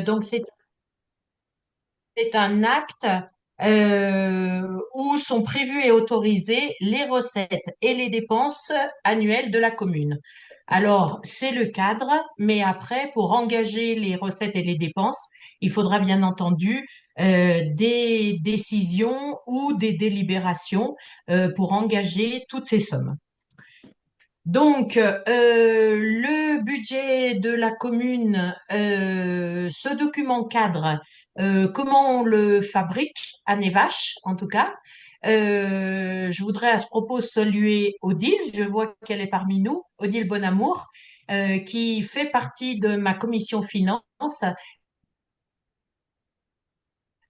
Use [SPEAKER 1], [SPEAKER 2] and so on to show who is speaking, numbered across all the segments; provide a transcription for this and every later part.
[SPEAKER 1] Donc, c'est un acte où sont prévues et autorisées les recettes et les dépenses annuelles de la commune. Alors, c'est le cadre, mais après, pour engager les recettes et les dépenses, il faudra bien entendu des décisions ou des délibérations pour engager toutes ces sommes. Donc, le budget de la commune, ce document cadre, comment on le fabrique à Nevache, en tout cas. Je voudrais à ce propos saluer Odile, je vois qu'elle est parmi nous, Odile Bonamour, qui fait partie de ma commission finance,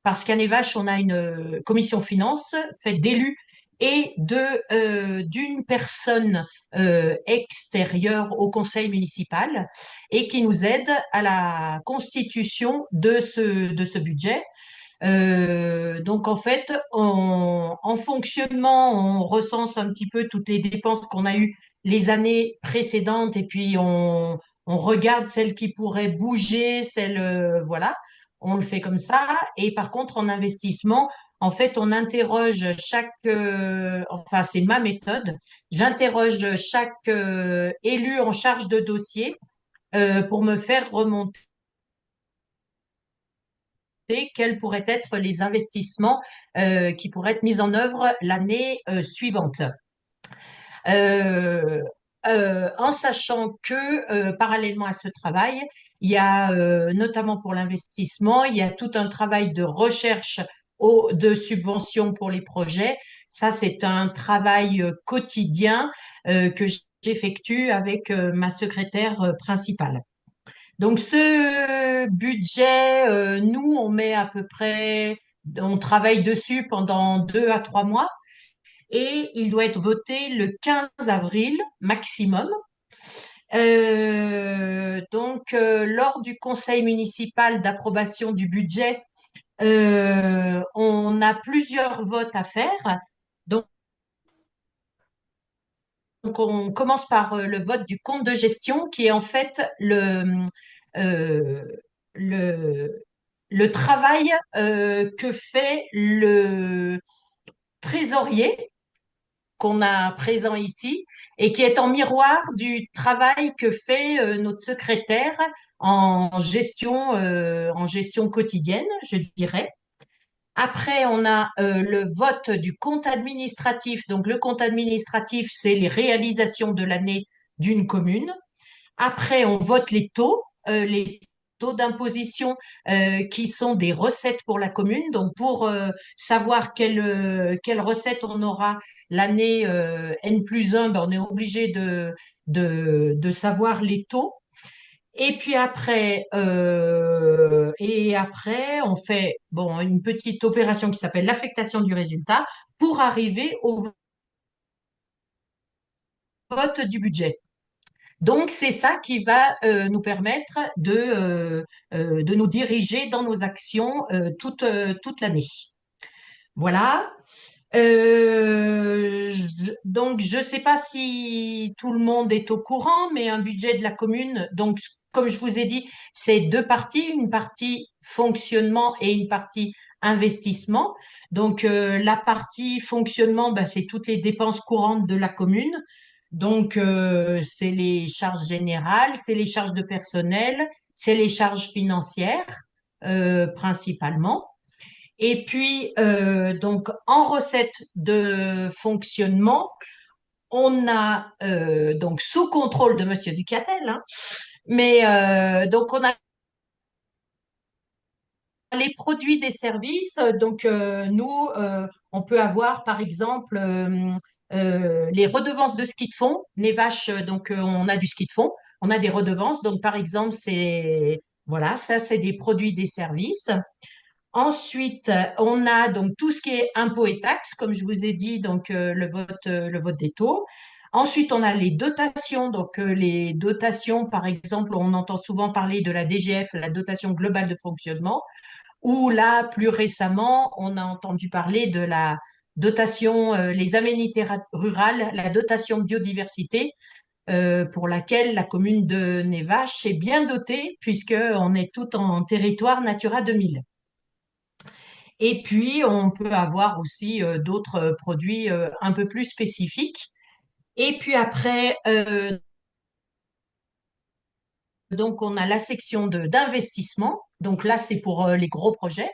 [SPEAKER 1] parce qu'à Nevache, on a une commission finance faite d'élus et d'une personne extérieure au conseil municipal et qui nous aide à la constitution de ce budget. Donc en fait, en fonctionnement, on recense un petit peu toutes les dépenses qu'on a eues les années précédentes et puis on regarde celles qui pourraient bouger, celles, voilà, on le fait comme ça. Et par contre, en investissement, en fait, on interroge chaque, enfin c'est ma méthode, j'interroge chaque élu en charge de dossier pour me faire remonter quels pourraient être les investissements qui pourraient être mis en œuvre l'année suivante. Euh, en sachant que parallèlement à ce travail, il y a notamment pour l'investissement, il y a tout un travail de recherche de subventions pour les projets. Ça, c'est un travail quotidien que j'effectue avec ma secrétaire principale. Donc ce budget, nous, on met à peu près, on travaille dessus pendant 2 à 3 mois et il doit être voté le 15 avril maximum. Lors du conseil municipal d'approbation du budget, on a plusieurs votes à faire. Donc, on commence par le vote du compte de gestion qui est en fait euh, le, le travail que fait le trésorier qu'on a présent ici et qui est en miroir du travail que fait notre secrétaire en gestion quotidienne, je dirais. Après, on a le vote du compte administratif. Donc, le compte administratif, c'est les réalisations de l'année d'une commune. Après, on vote les taux d'imposition qui sont des recettes pour la commune. Donc, pour savoir quelle recette on aura l'année N+1, ben, on est obligé de savoir les taux. Et après, on fait bon, une petite opération qui s'appelle l'affectation du résultat pour arriver au vote du budget. Donc, c'est ça qui va nous permettre de nous diriger dans nos actions toute l'année. Voilà. Donc, je ne sais pas si tout le monde est au courant, mais un budget de la commune, donc, comme je vous ai dit, c'est deux parties, une partie fonctionnement et une partie investissement. Donc, la partie fonctionnement, ben, c'est toutes les dépenses courantes de la commune. Donc, c'est les charges générales, c'est les charges de personnel, c'est les charges financières, principalement. Et puis, donc, en recette de fonctionnement, on a, donc, sous contrôle de Monsieur Ducatel, hein, mais donc, on a les produits des services. Donc, nous, on peut avoir, par exemple, les redevances de ski de fond. Les vaches, donc, on a du ski de fond. On a des redevances. Donc, par exemple, voilà, ça, c'est des produits des services. Ensuite, on a donc tout ce qui est impôts et taxes, comme je vous ai dit, donc le vote des taux. Ensuite, on a les dotations. Donc, les dotations, par exemple, on entend souvent parler de la DGF, la dotation globale de fonctionnement, ou là, plus récemment, on a entendu parler de la dotation, les aménités rurales, la dotation de biodiversité. pour laquelle la commune de Névache est bien dotée puisqu'on est tout en territoire Natura 2000. Et puis, on peut avoir aussi d'autres produits un peu plus spécifiques. Et puis après, donc on a la section d'investissement. Donc là, c'est pour les gros projets.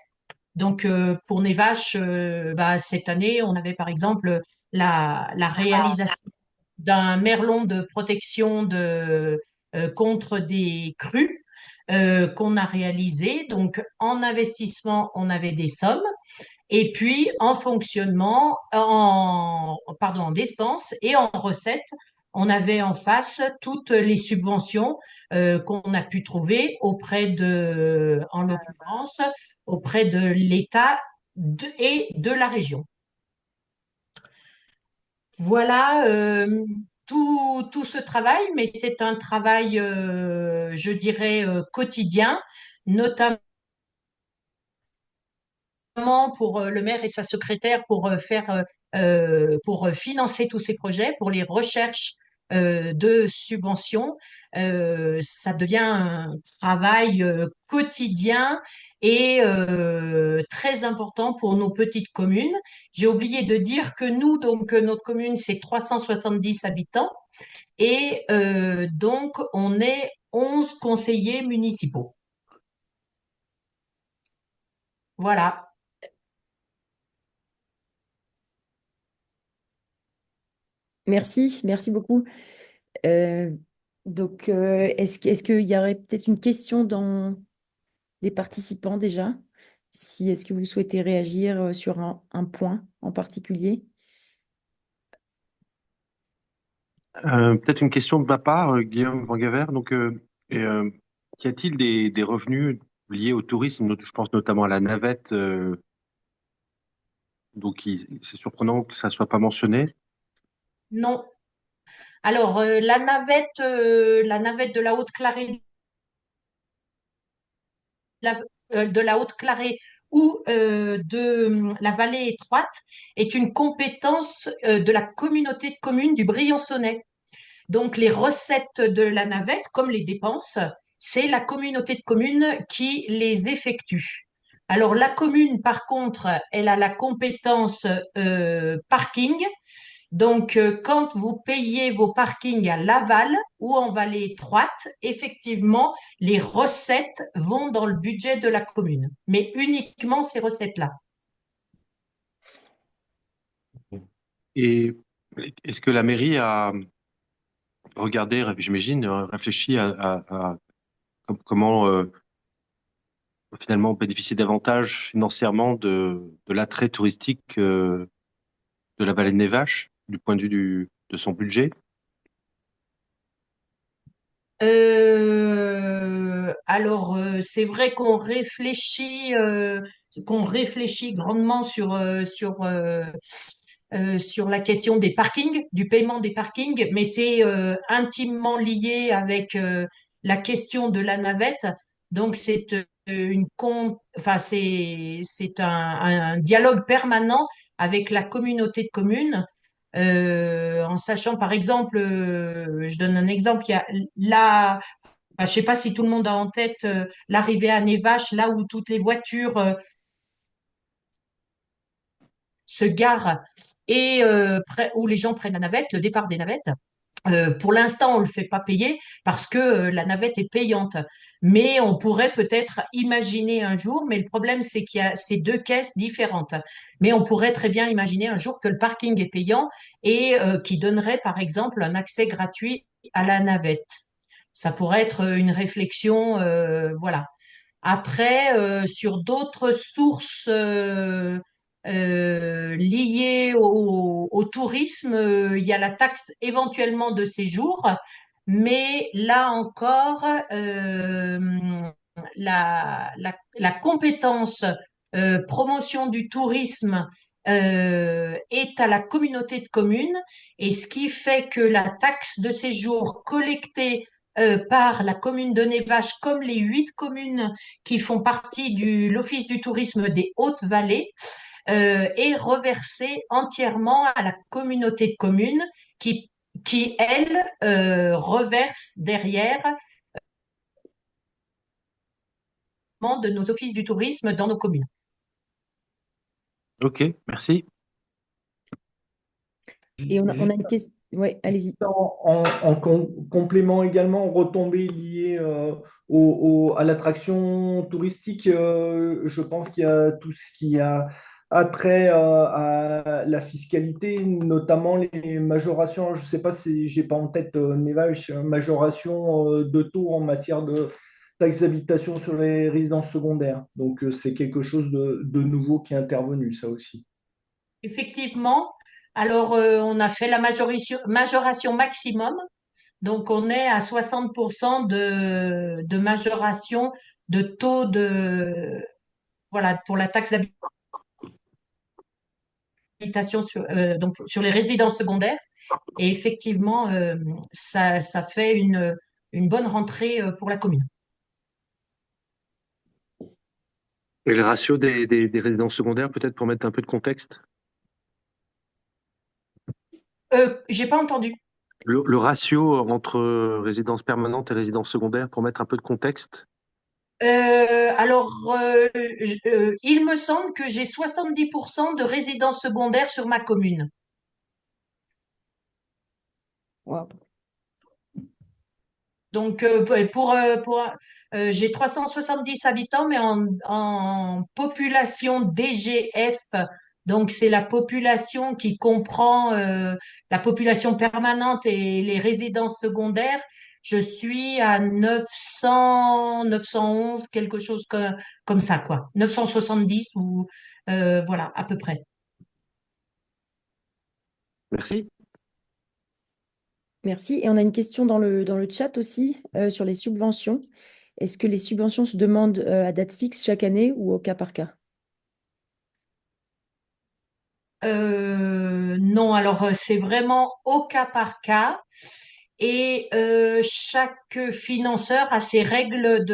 [SPEAKER 1] Donc pour Névache, bah, cette année, on avait par exemple la réalisation d'un merlon de protection contre des crues qu'on a réalisé. Donc en investissement, on avait des sommes. Et puis en fonctionnement, pardon, en dépenses et en recettes, on avait en face toutes les subventions qu'on a pu trouver auprès en l'occurrence, auprès de l'État et de la région. Voilà tout ce travail, mais c'est un travail, je dirais, quotidien, notamment pour le maire et sa secrétaire pour financer tous ces projets, pour les recherches de subventions. Ça devient un travail quotidien et très important pour nos petites communes. J'ai oublié de dire que nous, donc notre commune, c'est 370 habitants et donc on est 11 conseillers municipaux. Voilà.
[SPEAKER 2] Merci, merci beaucoup. Euh, est-ce qu'il y aurait peut-être une question dans des participants déjà? Si, est-ce que vous souhaitez réagir sur un point en particulier?
[SPEAKER 3] Peut-être une question de ma part, Guillaume Vangaver. Donc, qu'y a-t-il des revenus liés au tourisme? Je pense notamment à la navette. Donc, c'est surprenant que ça soit pas mentionné.
[SPEAKER 1] Non. Alors, la navette de la Haute-Clarée, la- de la Haute-Clarée ou de la vallée étroite est une compétence de la communauté de communes du Briançonnais. Donc, les recettes de la navette, comme les dépenses, c'est la communauté de communes qui les effectue. Alors, la commune, par contre, elle a la compétence parking. Donc, quand vous payez vos parkings à Laval ou en vallée étroite, effectivement, les recettes vont dans le budget de la commune, mais uniquement ces recettes-là.
[SPEAKER 3] Et est-ce que la mairie a regardé, j'imagine, réfléchi à comment finalement bénéficier davantage financièrement de l'attrait touristique de la vallée de Névache, du point de vue de son budget?
[SPEAKER 1] Alors, c'est vrai qu'on réfléchit grandement sur la question des parkings, du paiement des parkings, mais c'est intimement lié avec la question de la navette. Donc, enfin, c'est un dialogue permanent avec la communauté de communes. En sachant, par exemple, je donne un exemple, il y a la, enfin, je sais pas si tout le monde a en tête l'arrivée à Névache, là où toutes les voitures se garent et où les gens prennent la navette, le départ des navettes. Pour l'instant, on le fait pas payer parce que la navette est payante. Mais on pourrait peut-être imaginer un jour, mais le problème, c'est qu'il y a ces deux caisses différentes. Mais on pourrait très bien imaginer un jour que le parking est payant et qui donnerait, par exemple, un accès gratuit à la navette. Ça pourrait être une réflexion, voilà. Après, sur d'autres sources liées au tourisme, il y a la taxe éventuellement de séjour, mais là encore, la compétence promotion du tourisme est à la communauté de communes, et ce qui fait que la taxe de séjour collectée par la commune de Névache, comme les 8 communes qui font partie de l'Office du tourisme des Hautes-Vallées, est reversée entièrement à la communauté de communes qui, qui, elle, reverse derrière de nos offices du tourisme dans nos communes.
[SPEAKER 3] Ok, merci.
[SPEAKER 2] Et on a
[SPEAKER 4] Juste
[SPEAKER 2] une question. Ouais, allez-y.
[SPEAKER 4] en complément également, retombées liées à l'attraction touristique, je pense qu'il y a tout ce qui a attrait à la fiscalité, notamment les majorations. Je ne sais pas si j'ai pas en tête, Nevaj, majoration de taux en matière de taxe d'habitation sur les résidences secondaires. Donc, c'est quelque chose de nouveau qui est intervenu, ça aussi.
[SPEAKER 1] Effectivement, alors on a fait la majoration maximum, donc on est à 60% de majoration de taux de, voilà, pour la taxe d'habitation donc sur les résidences secondaires. Et effectivement, ça fait une bonne rentrée pour la commune.
[SPEAKER 3] Et le ratio des résidences secondaires, peut-être pour mettre un peu de contexte?
[SPEAKER 1] J'ai pas entendu.
[SPEAKER 3] Le ratio entre résidence permanente et résidence secondaire, pour mettre un peu de contexte?
[SPEAKER 1] Alors, il me semble que j'ai 70% de résidences secondaires sur ma commune.
[SPEAKER 2] Wow.
[SPEAKER 1] Donc, j'ai 370 habitants, mais en population DGF, donc c'est la population qui comprend la population permanente et les résidences secondaires. Je suis à 900, 911, quelque chose comme ça, quoi. 970 ou voilà, à peu près.
[SPEAKER 3] Merci.
[SPEAKER 2] Merci. Et on a une question dans le chat aussi sur les subventions. Est-ce que les subventions se demandent à date fixe chaque année ou au cas par cas?
[SPEAKER 1] Non, alors c'est vraiment au cas par cas et chaque financeur a ses règles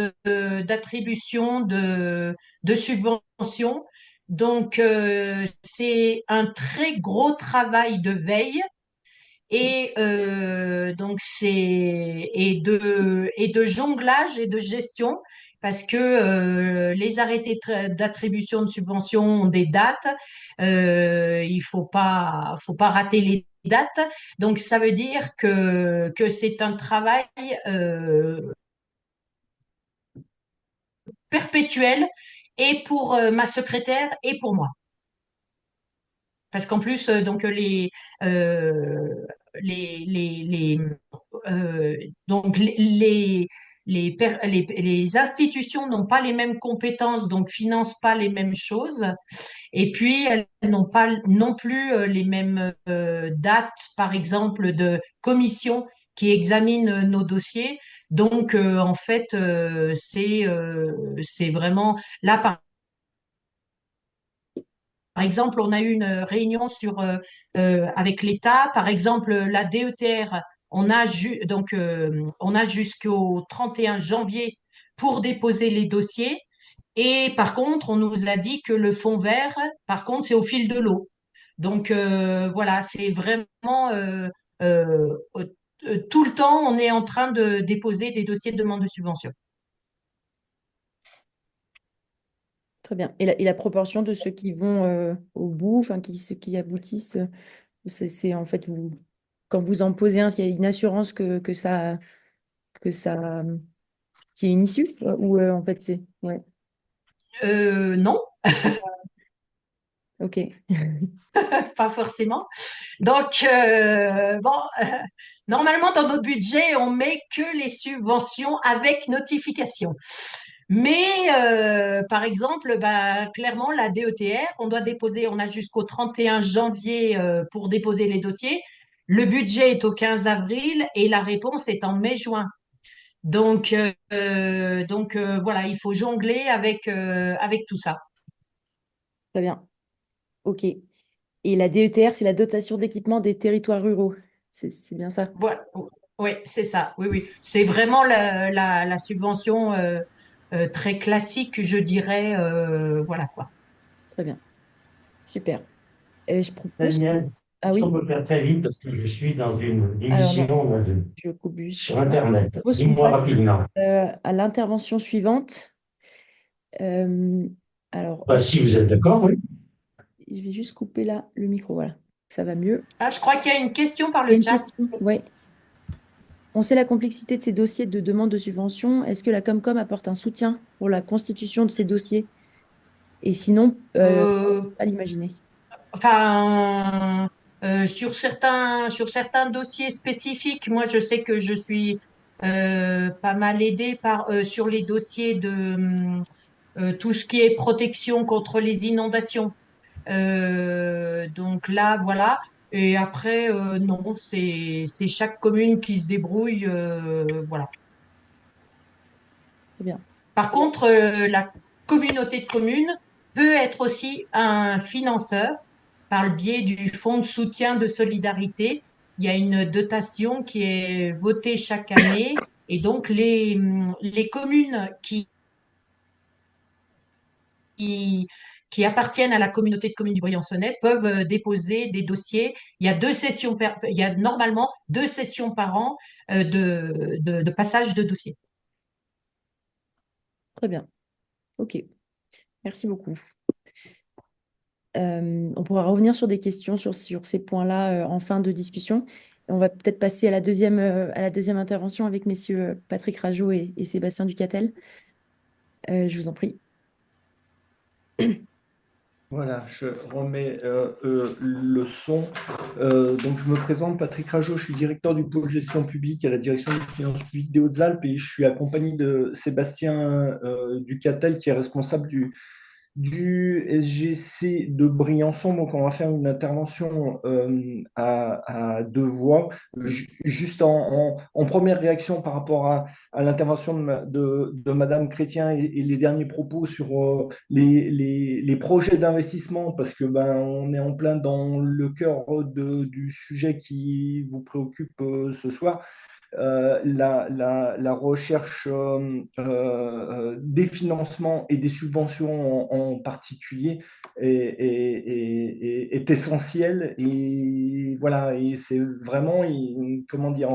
[SPEAKER 1] d'attribution de subventions. Donc c'est un très gros travail de veille et donc et de jonglage et de gestion parce que les arrêtés d'attribution de subventions ont des dates. Il faut pas rater les dates. Donc ça veut dire que c'est un travail perpétuel et pour ma secrétaire et pour moi. Parce qu'en plus, donc les, donc les institutions n'ont pas les mêmes compétences, donc financent pas les mêmes choses. Et puis, elles n'ont pas non plus les mêmes dates, par exemple, de commission qui examinent nos dossiers. Donc, en fait, c'est vraiment là, par exemple, on a eu une réunion avec l'État. Par exemple, la DETR, on a jusqu'au 31 janvier pour déposer les dossiers. Et par contre, on nous a dit que le fonds vert, par contre, c'est au fil de l'eau. Donc voilà, c'est vraiment tout le temps, on est en train de déposer des dossiers de demande de subvention.
[SPEAKER 2] Très bien. Et la proportion de ceux qui vont au bout, enfin ceux qui aboutissent, c'est en fait quand vous en posez un, il y a une assurance que ça qu'il y ait une issue ou en fait c'est ouais.
[SPEAKER 1] Non,
[SPEAKER 2] Ok.
[SPEAKER 1] pas forcément. Donc, bon, normalement, dans notre budget, on met que les subventions avec notification. Mais, par exemple, bah, clairement, la DETR, on doit déposer, on a jusqu'au 31 janvier pour déposer les dossiers. Le budget est au 15 avril et la réponse est en mai-juin. Donc, voilà, il faut jongler avec tout ça.
[SPEAKER 2] Très bien. Ok. Et la DETR, c'est la dotation d'équipement des territoires ruraux. C'est bien ça.
[SPEAKER 1] Voilà. Oui, c'est ça. Oui, oui. C'est vraiment la subvention très classique, je dirais. Voilà quoi.
[SPEAKER 2] Très bien. Super. Je propose
[SPEAKER 4] Daniel.
[SPEAKER 2] Ah
[SPEAKER 5] Est-ce qu'on
[SPEAKER 2] oui,
[SPEAKER 5] peut faire très vite parce que je suis dans une
[SPEAKER 2] alors non,
[SPEAKER 5] émission là,
[SPEAKER 2] je coupe juste.
[SPEAKER 5] sur Internet.
[SPEAKER 2] Je propose qu'on
[SPEAKER 5] Dis-moi
[SPEAKER 2] passe
[SPEAKER 5] rapidement.
[SPEAKER 2] à l'intervention suivante. Euh, alors,
[SPEAKER 5] Bah,
[SPEAKER 2] hop,
[SPEAKER 5] si vous êtes d'accord, oui.
[SPEAKER 2] je vais juste couper là le micro, voilà. Ça va mieux.
[SPEAKER 1] Ah, je crois qu'il y a une question par
[SPEAKER 2] Il y a
[SPEAKER 1] le
[SPEAKER 2] une
[SPEAKER 1] chat.
[SPEAKER 2] question, ouais. On sait la complexité de ces dossiers de demande de subvention. Est-ce que la Comcom apporte un soutien pour la constitution de ces dossiers? Et sinon,
[SPEAKER 1] Euh,
[SPEAKER 2] à l'imaginer.
[SPEAKER 1] enfin, sur certains dossiers spécifiques, moi, je sais que je suis pas mal aidée sur les dossiers de tout ce qui est protection contre les inondations. Donc là, voilà. Et après, non, c'est chaque commune qui se débrouille, voilà.
[SPEAKER 2] Très bien.
[SPEAKER 1] Par contre, la communauté de communes peut être aussi un financeur par le biais du fonds de soutien de solidarité. Il y a une dotation qui est votée chaque année et donc les communes qui, qui appartiennent à la communauté de communes du Briançonnais peuvent déposer des dossiers. Il y a normalement 2 sessions par an de passage de dossiers.
[SPEAKER 2] Très bien. OK. Merci beaucoup. On pourra revenir sur des questions sur ces points-là en fin de discussion. On va peut-être passer à la deuxième intervention avec messieurs Patrick Rageot et Sébastien Ducatel. Je vous en prie.
[SPEAKER 4] Voilà, je remets le son. Donc, je me présente, Patrick Rageot, je suis directeur du pôle gestion publique à la direction des finances publiques des Hautes-Alpes et je suis accompagné de Sébastien Ducatel, qui est responsable du SGC de Briançon. Donc, on va faire une intervention à deux voix. Juste en première réaction par rapport à l'intervention de Madame Chrétien et les derniers propos sur les projets d'investissement, parce que ben, on est en plein dans le cœur du sujet qui vous préoccupe ce soir. La recherche des financements et des subventions en particulier est essentielle. Et voilà, et c'est vraiment, comment dire,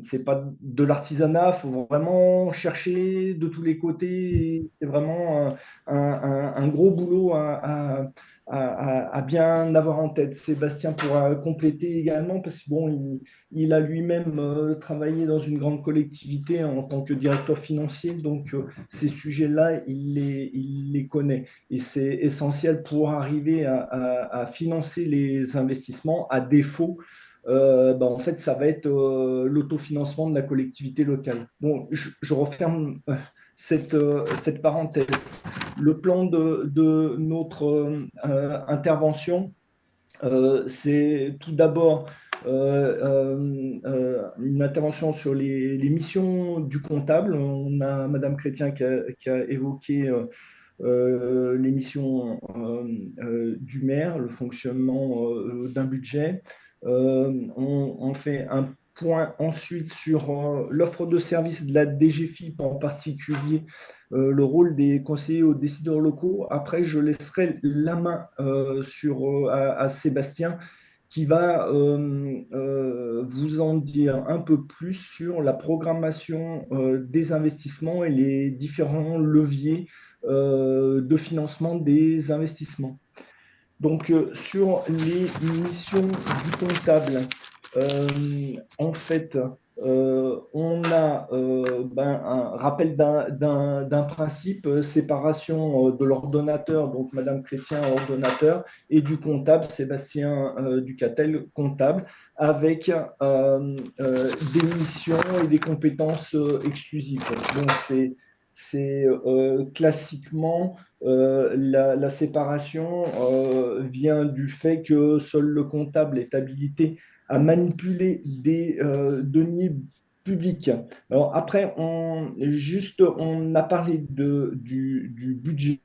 [SPEAKER 4] c'est pas de l'artisanat, il faut vraiment chercher de tous les côtés. C'est vraiment un gros boulot à bien avoir en tête. Sébastien pourra compléter également parce que bon, il a lui-même travaillé dans une grande collectivité en tant que directeur financier, donc ces sujets-là, il les connaît. Et c'est essentiel pour arriver à financer les investissements. À défaut, ben, en fait, ça va être l'autofinancement de la collectivité locale. Bon, je referme cette parenthèse. Le plan de notre intervention, c'est tout d'abord une intervention sur les missions du comptable. On a Madame Chrétien qui a évoqué les missions du maire, le fonctionnement d'un budget. On fait un point ensuite sur l'offre de services de la DGFiP, en particulier le rôle des conseillers aux décideurs locaux. Après, je laisserai la main à Sébastien qui va vous en dire un peu plus sur la programmation des investissements et les différents leviers de financement des investissements. Donc, sur les missions du comptable, en fait, on a un rappel d'un principe, séparation de l'ordonnateur, donc Madame Chrétien, ordonnateur, et du comptable, Sébastien Ducatel, comptable, avec des missions et des compétences exclusives. Donc, c'est classiquement la séparation vient du fait que seul le comptable est habilité à manipuler des deniers publics. Alors après, on a parlé du budget.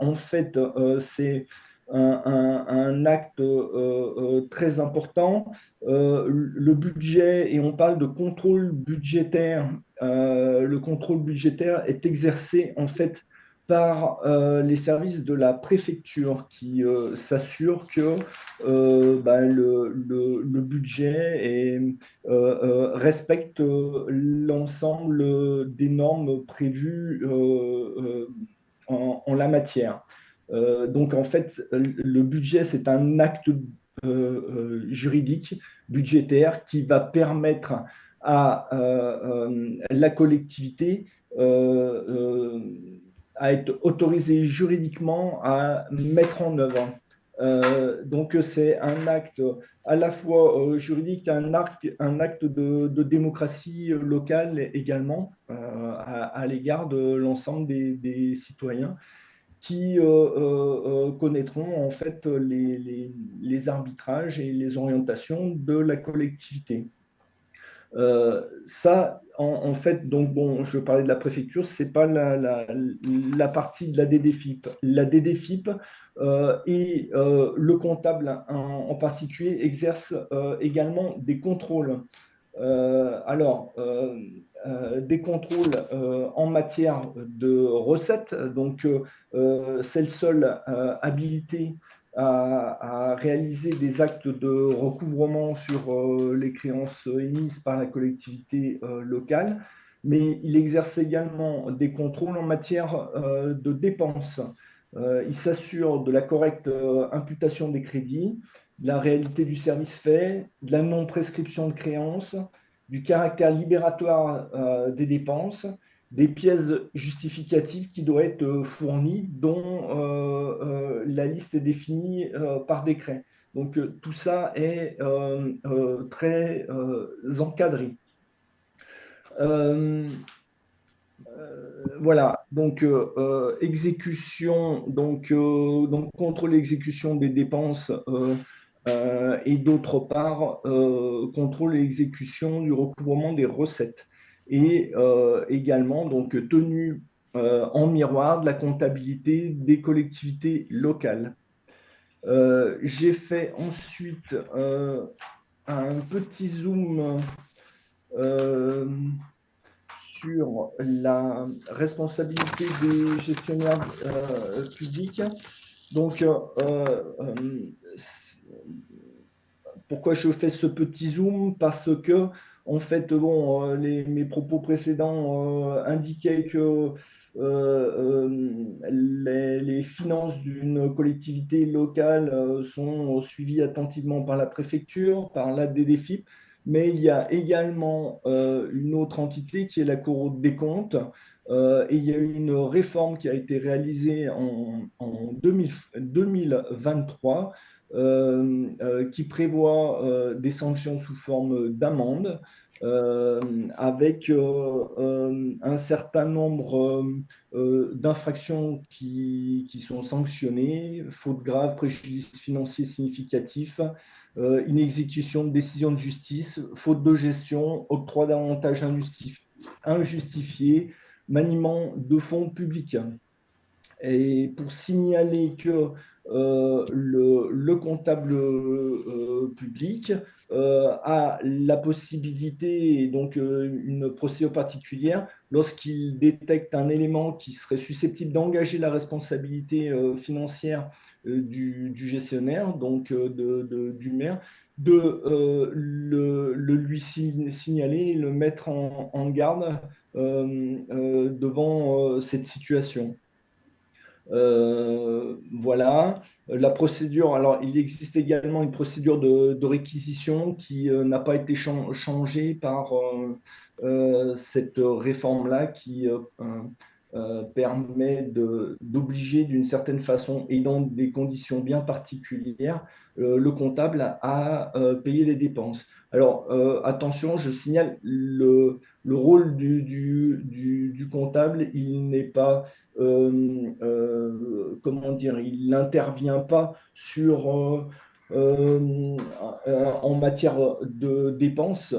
[SPEAKER 4] En fait, c'est un acte très important. Le budget, et on parle de contrôle budgétaire, le contrôle budgétaire est exercé en fait par les services de la préfecture qui s'assurent que le budget respecte l'ensemble des normes prévues en la matière. Donc, en fait, le budget, c'est un acte juridique, budgétaire, qui va permettre à la collectivité euh, à être autorisée juridiquement à mettre en œuvre. Donc, c'est un acte à la fois juridique, un acte de démocratie locale également à l'égard de l'ensemble des citoyens qui connaîtront en fait les arbitrages et les orientations de la collectivité. Ça, en fait, donc bon, je parlais de la préfecture, c'est pas la partie de la DDFIP. La DDFIP et le comptable en particulier exerce également des contrôles. Des contrôles en matière de recettes, donc celles seules habilitées à réaliser des actes de recouvrement sur les créances émises par la collectivité locale, mais il exerce également des contrôles en matière de dépenses. Il s'assure de la correcte imputation des crédits, de la réalité du service fait, de la non-prescription de créances, du caractère libératoire des dépenses, des pièces justificatives qui doivent être fournies, dont la liste est définie par décret. Donc tout ça est très encadré. Voilà, donc exécution, donc contrôle l'exécution des dépenses et d'autre part contrôle et exécution du recouvrement des recettes et également donc tenue en miroir de la comptabilité des collectivités locales. J'ai fait ensuite un petit zoom sur la responsabilité des gestionnaires publics. Donc, pourquoi je fais ce petit zoom? Parce que, en fait, bon, mes propos précédents indiquaient que les finances d'une collectivité locale sont suivies attentivement par la préfecture, par la DDFIP, mais il y a également une autre entité qui est la Cour des comptes. Et il y a eu une réforme qui a été réalisée en 2023 qui prévoit des sanctions sous forme d'amende avec un certain nombre d'infractions qui sont sanctionnées, faute grave, préjudice financier significatif, inexécution de décision de justice, faute de gestion, octroi d'avantages injustifiés, maniement de fonds publics. Et pour signaler que le comptable public a la possibilité, et donc une procédure particulière, lorsqu'il détecte un élément qui serait susceptible d'engager la responsabilité financière du gestionnaire, donc du maire, de le lui signaler et le mettre en garde devant cette situation. Voilà. La procédure, alors il existe également une procédure de réquisition qui n'a pas été changée par cette réforme-là qui permet d'obliger d'une certaine façon et dans des conditions bien particulières le comptable à payer les dépenses. Alors attention, je signale le rôle du comptable, il n'est pas comment dire, il n'intervient pas sur en matière de dépenses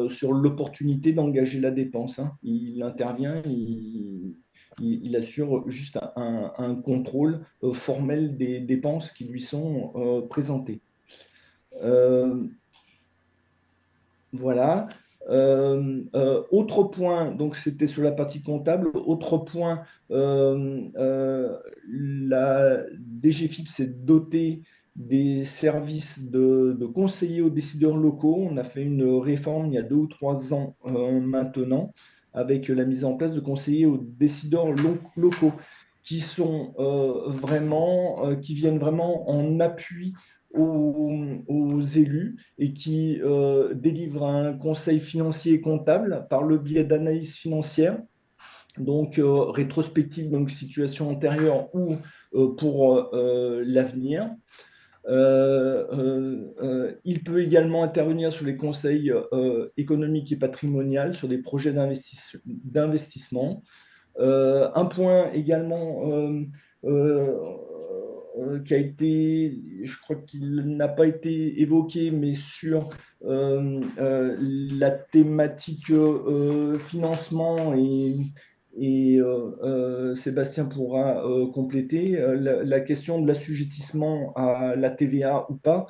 [SPEAKER 4] sur l'opportunité d'engager la dépense. Hein. Il intervient, il assure juste un contrôle formel des dépenses qui lui sont présentées. Voilà. Autre point, donc c'était sur la partie comptable. Autre point, la DGFiP s'est dotée des services de conseillers aux décideurs locaux. On a fait une réforme il y a 2 ou 3 ans maintenant, avec la mise en place de conseillers aux décideurs locaux qui sont qui viennent vraiment en appui aux élus et qui délivrent un conseil financier et comptable par le biais d'analyse financière, donc rétrospective, donc situation antérieure ou pour l'avenir. Il peut également intervenir sur les conseils économiques et patrimoniaux, sur des projets d'investissement. Un point également qui a été, je crois qu'il n'a pas été évoqué, mais sur la thématique financement et Sébastien pourra compléter la question de l'assujettissement à la TVA ou pas.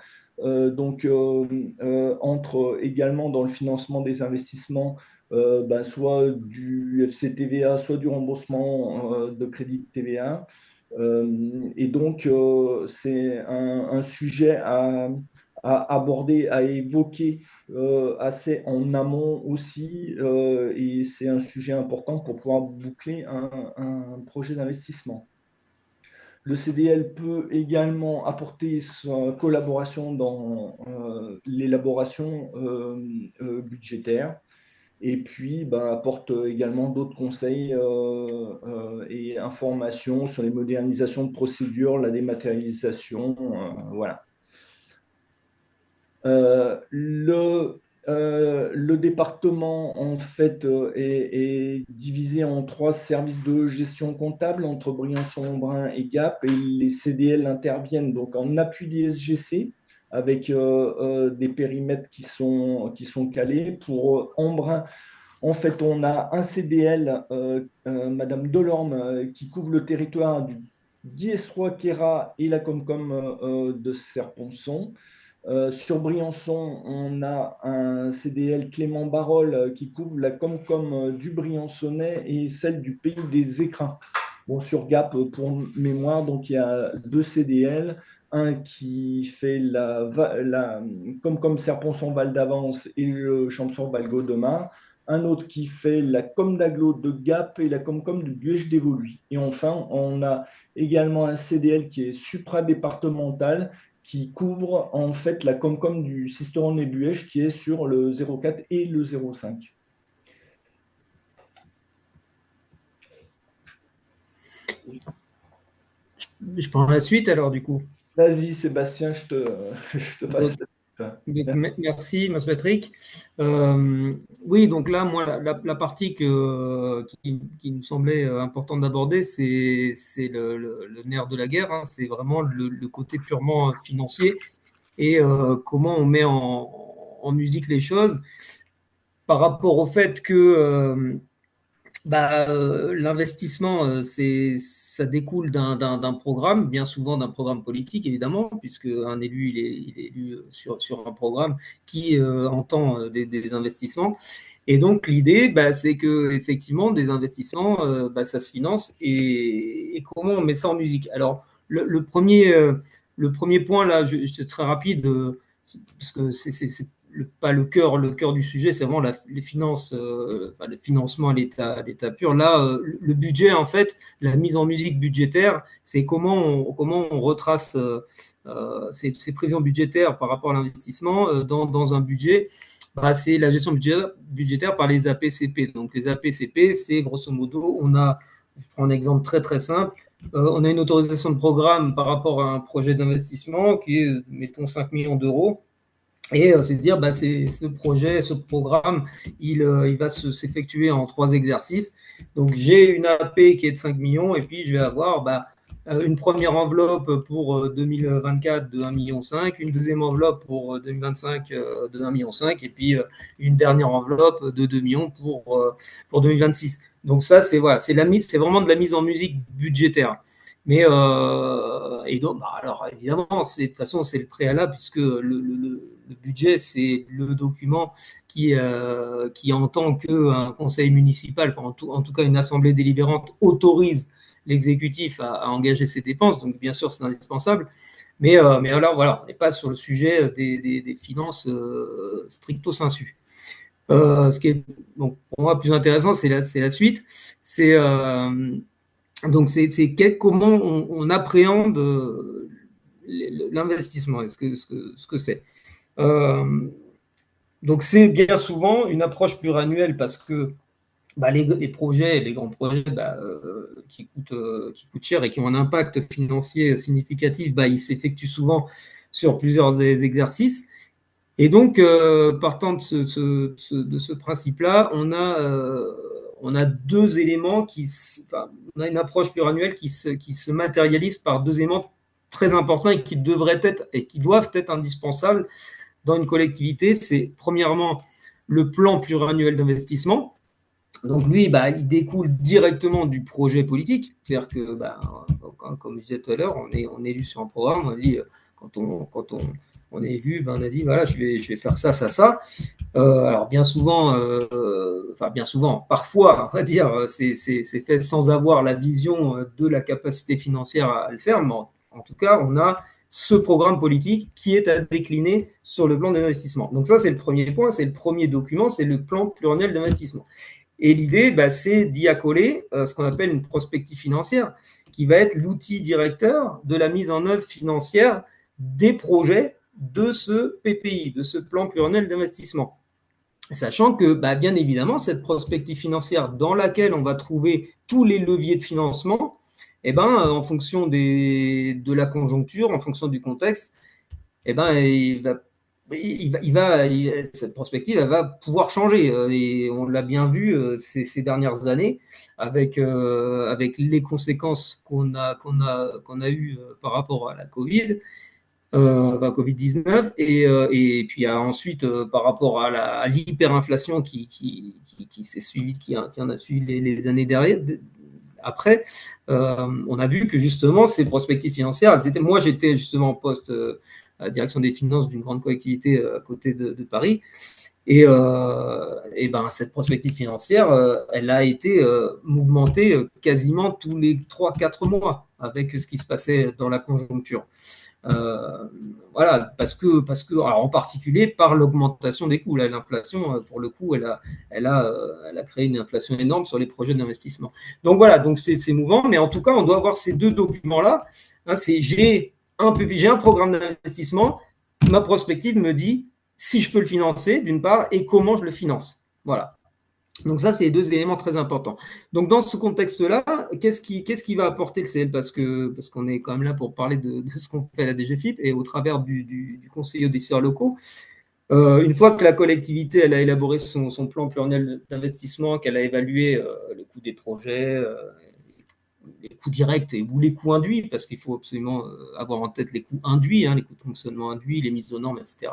[SPEAKER 4] Entre également dans le financement des investissements soit du FCTVA, soit du remboursement de crédit de TVA. C'est un sujet à aborder, à évoquer assez en amont aussi, et c'est un sujet important pour pouvoir boucler un projet d'investissement. Le CDL peut également apporter sa collaboration dans l'élaboration budgétaire. Et puis, apporte également d'autres conseils et informations sur les modernisations de procédures, la dématérialisation, voilà. Le département, en fait, est divisé en 3 services de gestion comptable entre Briançon-Embrun et Gap, et les CDL interviennent donc en appui des SGC avec des périmètres qui sont calés. Pour Embrun, en fait, on a un CDL, Madame Delorme, qui couvre le territoire du Diez-Roi-Queyras et la Comcom de Serponçon. Sur Briançon, on a un CDL Clément Barol qui couvre la Comcom du Briançonnais et celle du Pays des Écrins. Bon, sur Gap, pour mémoire, donc il y a 2 CDL, un qui fait la Comcom Serponçon Val d'Avance et le Champsaur Valgaudemar, un autre qui fait la Com d'Aglo de Gap et la Comcom de Buège d'Évoluy. Et enfin, on a également un CDL qui est supradépartemental qui couvre en fait la Comcom du Sisteron et Buège qui est sur le 04 et le 05.
[SPEAKER 6] Je prends la suite alors du coup.
[SPEAKER 4] Vas-y Sébastien, je te passe.
[SPEAKER 6] Donc, merci, M. Patrick. Oui, donc là, moi, la partie qui me semblait importante d'aborder, c'est le nerf de la guerre, hein, c'est vraiment le côté purement financier et comment on met en musique les choses par rapport au fait que l'investissement, ça découle d'un programme, bien souvent d'un programme politique, évidemment, puisque un élu, il est élu sur un programme qui entend des investissements. Et donc, l'idée, c'est que effectivement, des investissements, ça se finance. Et comment on met ça en musique? Alors, le premier point, là, c'est très rapide, parce que c'est pas le cœur du sujet, c'est vraiment les finances, le financement à l'état pur. Là, le budget, en fait, la mise en musique budgétaire, c'est comment on retrace ces prévisions budgétaires par rapport à l'investissement dans un budget. C'est la gestion budgétaire par les APCP. Donc, les APCP, c'est grosso modo, je prends un exemple très très simple, on a une autorisation de programme par rapport à un projet d'investissement qui est, mettons, 5 millions d'euros. Et c'est de dire, ce programme, il va s'effectuer en 3 exercices. Donc, j'ai une AP qui est de 5 millions et puis je vais avoir une première enveloppe pour 2024 de 1,5 million, une deuxième enveloppe pour 2025 de 1,5 million et puis une dernière enveloppe de 2 millions pour 2026. Donc ça, c'est vraiment de la mise en musique budgétaire. Et donc, alors évidemment, de toute façon, c'est le préalable puisque le budget, c'est le document qui, en tant qu'un conseil municipal, enfin, en tout cas une assemblée délibérante, autorise l'exécutif à engager ses dépenses. Donc, bien sûr, c'est indispensable. Mais alors, voilà, on n'est pas sur le sujet des finances stricto sensu. Ce qui est donc, pour moi plus intéressant, c'est la suite. Donc, comment on appréhende l'investissement et ce que c'est. Donc, c'est bien souvent une approche pluriannuelle parce que les projets, les grands projets qui coûtent cher et qui ont un impact financier significatif, ils s'effectuent souvent sur plusieurs exercices. Et donc, partant de ce principe-là, on a deux éléments on a une approche pluriannuelle qui se matérialise par deux éléments très importants et qui devraient être et qui doivent être indispensables dans une collectivité. C'est premièrement le plan pluriannuel d'investissement. Donc lui, il découle directement du projet politique. C'est-à-dire que, comme je disais tout à l'heure, on est élu sur un programme. On dit quand on est élu, on a dit voilà, je vais faire ça, ça, ça. Alors bien souvent, parfois, on va dire, c'est fait sans avoir la vision de la capacité financière à le faire, mais en tout cas, on a ce programme politique qui est à décliner sur le plan d'investissement. Donc ça, c'est le premier point, c'est le premier document, c'est le plan pluriannuel d'investissement. Et l'idée, c'est d'y accoler ce qu'on appelle une prospective financière, qui va être l'outil directeur de la mise en œuvre financière des projets de ce PPI, de ce plan pluriannuel d'investissement. Sachant que, bien évidemment, cette prospective financière dans laquelle on va trouver tous les leviers de financement, en fonction de la conjoncture, en fonction du contexte, cette prospective, elle va pouvoir changer. Et on l'a bien vu ces dernières années avec les conséquences qu'on a eues par rapport à la Covid. Covid-19 et puis ensuite par rapport à l'hyperinflation qui s'est suivie, qui en a suivi les années derrière. Après, on a vu que justement ces prospectives financières, moi j'étais justement en poste à la direction des finances d'une grande collectivité à côté de Paris. Et cette prospective financière, elle a été mouvementée quasiment tous les 3-4 mois avec ce qui se passait dans la conjoncture. Voilà, parce que alors en particulier par l'augmentation des coûts. Là, l'inflation, pour le coup, elle a créé une inflation énorme sur les projets d'investissement. Donc voilà, donc c'est mouvant, mais en tout cas, on doit avoir ces deux documents-là. J'ai un programme d'investissement, ma prospective me dit si je peux le financer, d'une part, et comment je le finance. Voilà. Donc ça, c'est les deux éléments très importants. Donc dans ce contexte-là, qu'est-ce qui va apporter le CL parce qu'on est quand même là pour parler de ce qu'on fait à la DGFiP et au travers du conseiller aux décideurs locaux. Une fois que la collectivité elle a élaboré son plan pluriannuel d'investissement, qu'elle a évalué le coût des projets, les coûts directs ou les coûts induits, parce qu'il faut absolument avoir en tête les coûts induits, les coûts de fonctionnement induits, les mises aux normes, etc.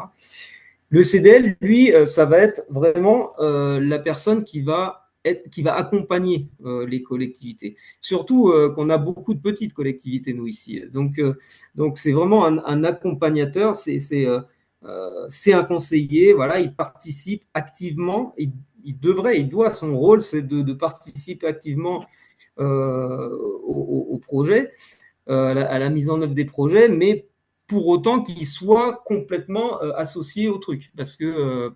[SPEAKER 6] Le CDL, lui, ça va être vraiment la personne qui va accompagner les collectivités. Surtout qu'on a beaucoup de petites collectivités, nous, ici. Donc c'est vraiment un accompagnateur, c'est un conseiller, voilà, il participe activement, il doit, son rôle, c'est de participer activement au projet, à la mise en œuvre des projets, mais pour autant qu'il soit complètement associé au truc. Parce que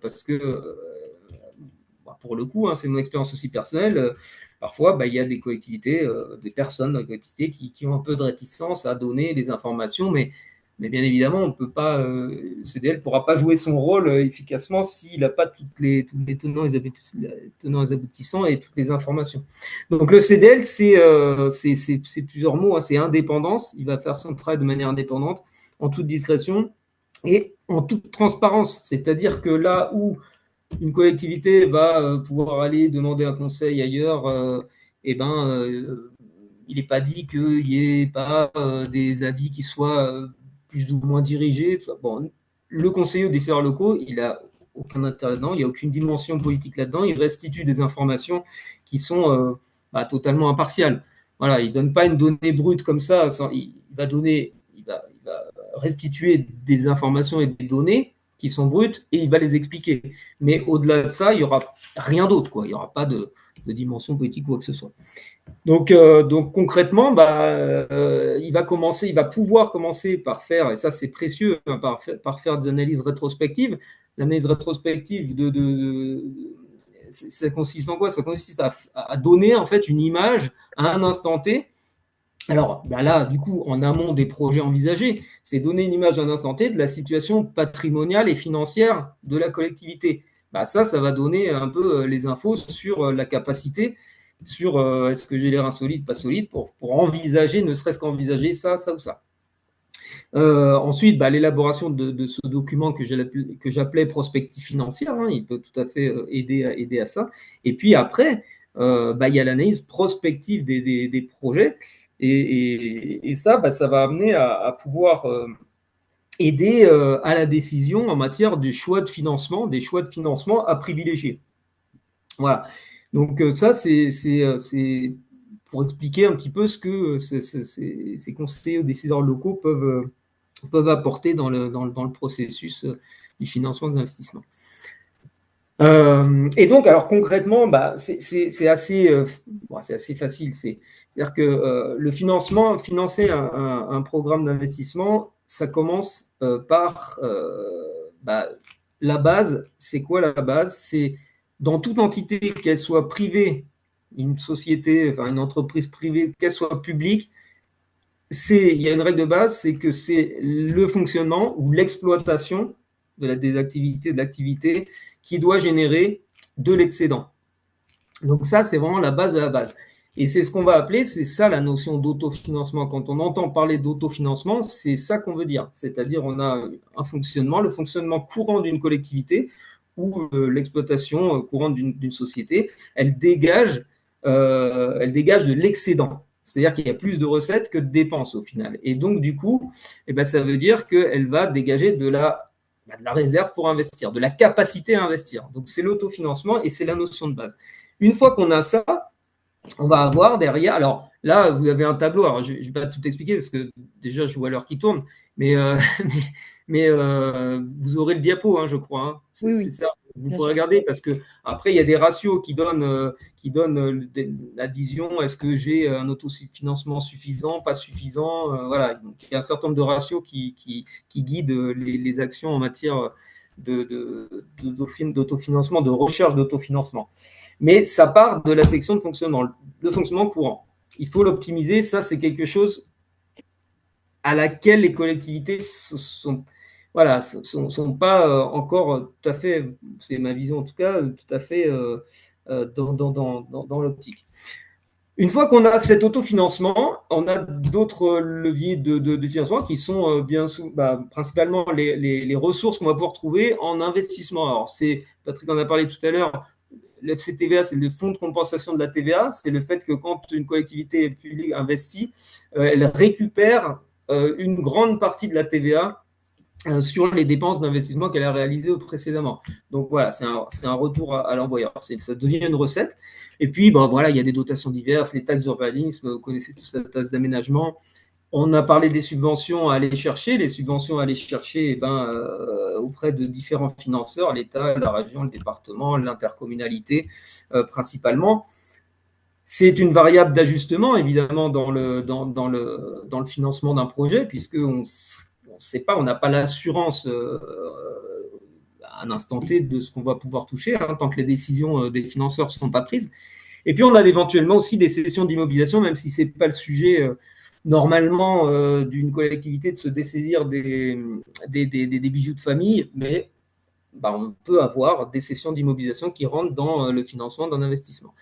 [SPEAKER 6] pour le coup, c'est mon expérience aussi personnelle, parfois, il y a des collectivités, des personnes dans les collectivités qui ont un peu de réticence à donner des informations, mais bien évidemment, on peut pas, le CDL ne pourra pas jouer son rôle efficacement s'il n'a pas tous les tenants et aboutissants et toutes les informations. Donc le CDL, c'est plusieurs mots, c'est indépendance, il va faire son travail de manière indépendante, en toute discrétion et en toute transparence. C'est-à-dire que là où une collectivité va pouvoir aller demander un conseil ailleurs, il n'est pas dit qu'il n'y ait pas des avis qui soient plus ou moins dirigés. Bon, le conseiller aux décideurs locaux, il n'a aucun intérêt là-dedans, il n'y a aucune dimension politique là-dedans, il restitue des informations qui sont totalement impartiales. Voilà, il ne donne pas une donnée brute comme ça. Il va restituer des informations et des données qui sont brutes et il va les expliquer. Mais au-delà de ça, il n'y aura rien d'autre, quoi. Il n'y aura pas de dimension politique ou quoi que ce soit. Donc concrètement, il va pouvoir commencer par faire, et ça c'est précieux, hein, par faire des analyses rétrospectives. L'analyse rétrospective ça consiste en quoi? Ça consiste à donner en fait une image à un instant T. Alors là, du coup, en amont des projets envisagés, c'est donner une image à un instant T de la situation patrimoniale et financière de la collectivité. Ça va donner un peu les infos sur la capacité, sur est-ce que j'ai l'air insolite, pas solide, pour envisager, ne serait-ce qu'envisager ça, ça ou ça. Ensuite, l'élaboration de ce document que j'appelais prospective financière, hein, il peut tout à fait aider à ça. Et puis après, il y a l'analyse prospective des projets. Et ça va amener à pouvoir aider à la décision en matière des choix de financement à privilégier. Voilà. Donc ça, c'est pour expliquer un petit peu ce que ces conseillers ou décideurs locaux peuvent apporter dans le processus du financement des investissements. Et donc, alors concrètement, c'est assez facile. C'est-à-dire que financer un programme d'investissement, ça commence par la base. C'est quoi la base? C'est dans toute entité, qu'elle soit privée, une société, enfin une entreprise privée, qu'elle soit publique, il y a une règle de base, c'est que c'est le fonctionnement ou l'exploitation des activités, de l'activité qui doit générer de l'excédent. Donc ça, c'est vraiment la base de la base. Et c'est ce qu'on va appeler, c'est ça la notion d'autofinancement. Quand on entend parler d'autofinancement, c'est ça qu'on veut dire. C'est-à-dire on a un fonctionnement, le fonctionnement courant d'une collectivité ou l'exploitation courante d'une société, elle dégage de l'excédent. C'est-à-dire qu'il y a plus de recettes que de dépenses au final. Et donc, du coup, ça veut dire qu'elle va dégager de la réserve pour investir, de la capacité à investir. Donc, c'est l'autofinancement et c'est la notion de base. Une fois qu'on a ça, on va avoir derrière. Alors là, vous avez un tableau. Alors, je ne vais pas tout expliquer parce que déjà, je vois l'heure qui tourne. Mais vous aurez le diapo, hein, je crois. Hein.
[SPEAKER 2] Oui.
[SPEAKER 6] Ça. Vous pourrez regarder parce que après, il y a des ratios qui donnent la vision. Est-ce que j'ai un autofinancement suffisant, pas suffisant? Voilà. Donc, il y a un certain nombre de ratios qui guident les actions en matière d'autofinancement, de recherche d'autofinancement. Mais ça part de la section de fonctionnement courant. Il faut l'optimiser. Ça, c'est quelque chose à laquelle les collectivités sont pas encore tout à fait, c'est ma vision en tout cas, tout à fait dans l'optique. Une fois qu'on a cet autofinancement, on a d'autres leviers de financement qui sont principalement les ressources qu'on va pouvoir trouver en investissement. Alors, Patrick en a parlé tout à l'heure, l'FCTVA, c'est le fonds de compensation de la TVA. C'est le fait que quand une collectivité publique investit, elle récupère une grande partie de la TVA sur les dépenses d'investissement qu'elle a réalisées précédemment. Donc voilà, c'est un retour à l'envoyeur. Ça devient une recette. Et puis, il y a des dotations diverses, les taxes d'urbanisme, vous connaissez tous la taxe d'aménagement. On a parlé des subventions à aller chercher. Les subventions à aller chercher auprès de différents financeurs, l'État, la région, le département, l'intercommunalité principalement. C'est une variable d'ajustement, évidemment, dans le financement d'un projet, puisqu'on ne sait pas, on n'a pas l'assurance à un instant T de ce qu'on va pouvoir toucher, hein, tant que les décisions des financeurs ne sont pas prises. Et puis, on a éventuellement aussi des cessions d'immobilisation, même si ce n'est pas le sujet normalement d'une collectivité de se dessaisir des bijoux de famille, mais on peut avoir des cessions d'immobilisation qui rentrent dans le financement d'un investissement.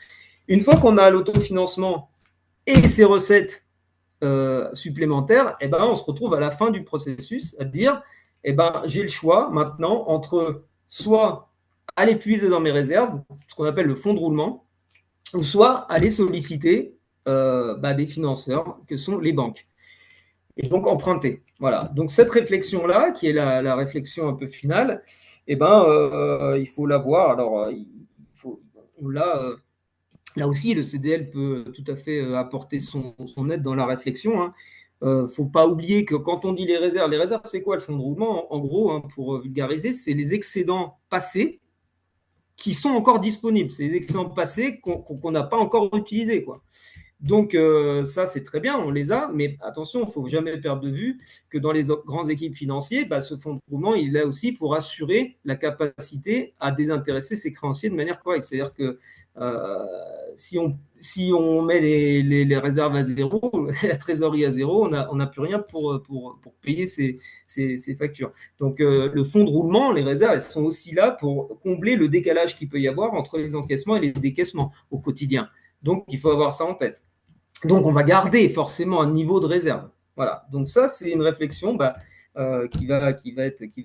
[SPEAKER 6] Une fois qu'on a l'autofinancement et ses recettes supplémentaires, on se retrouve à la fin du processus à dire j'ai le choix maintenant entre soit aller puiser dans mes réserves, ce qu'on appelle le fonds de roulement, ou soit aller solliciter des financeurs que sont les banques. Et donc emprunter. Voilà. Donc cette réflexion-là, qui est la réflexion un peu finale, il faut l'avoir. Alors, on l'a là aussi, le CDL peut tout à fait apporter son aide dans la réflexion, hein. Faut pas oublier que quand on dit les réserves, c'est quoi le fonds de roulement? En gros, hein, pour vulgariser, c'est les excédents passés qui sont encore disponibles. C'est les excédents passés qu'on n'a pas encore utilisés, quoi. Donc, ça, c'est très bien, on les a, mais attention, il ne faut jamais perdre de vue que dans les grands équipes financiers, bah, ce fonds de roulement, il est là aussi pour assurer la capacité à désintéresser ses créanciers de manière correcte. C'est-à-dire que euh, si on met les réserves à zéro, la trésorerie à zéro, on n'a plus rien pour payer ces factures. Donc, le fonds de roulement, les réserves, elles sont aussi là pour combler le décalage qu'il peut y avoir entre les encaissements et les décaissements au quotidien. Donc, il faut avoir ça en tête. Donc, on va garder forcément un niveau de réserve. Voilà. Donc, ça, c'est une réflexion qui va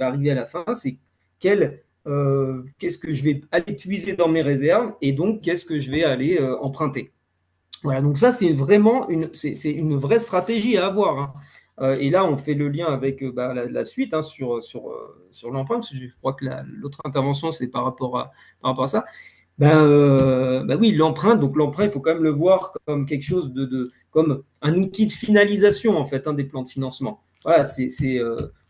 [SPEAKER 6] arriver à la fin. C'est qu'est-ce que je vais aller puiser dans mes réserves et donc qu'est-ce que je vais aller emprunter. Voilà. Donc, ça, c'est vraiment c'est une vraie stratégie à avoir, hein. Et là, on fait le lien avec la suite, hein, sur l'emprunt, parce que je crois que l'autre intervention, c'est par rapport à ça. Oui, l'emprunt, donc l'emprunt, il faut quand même le voir comme quelque chose comme un outil de finalisation en fait, hein, des plans de financement. Voilà,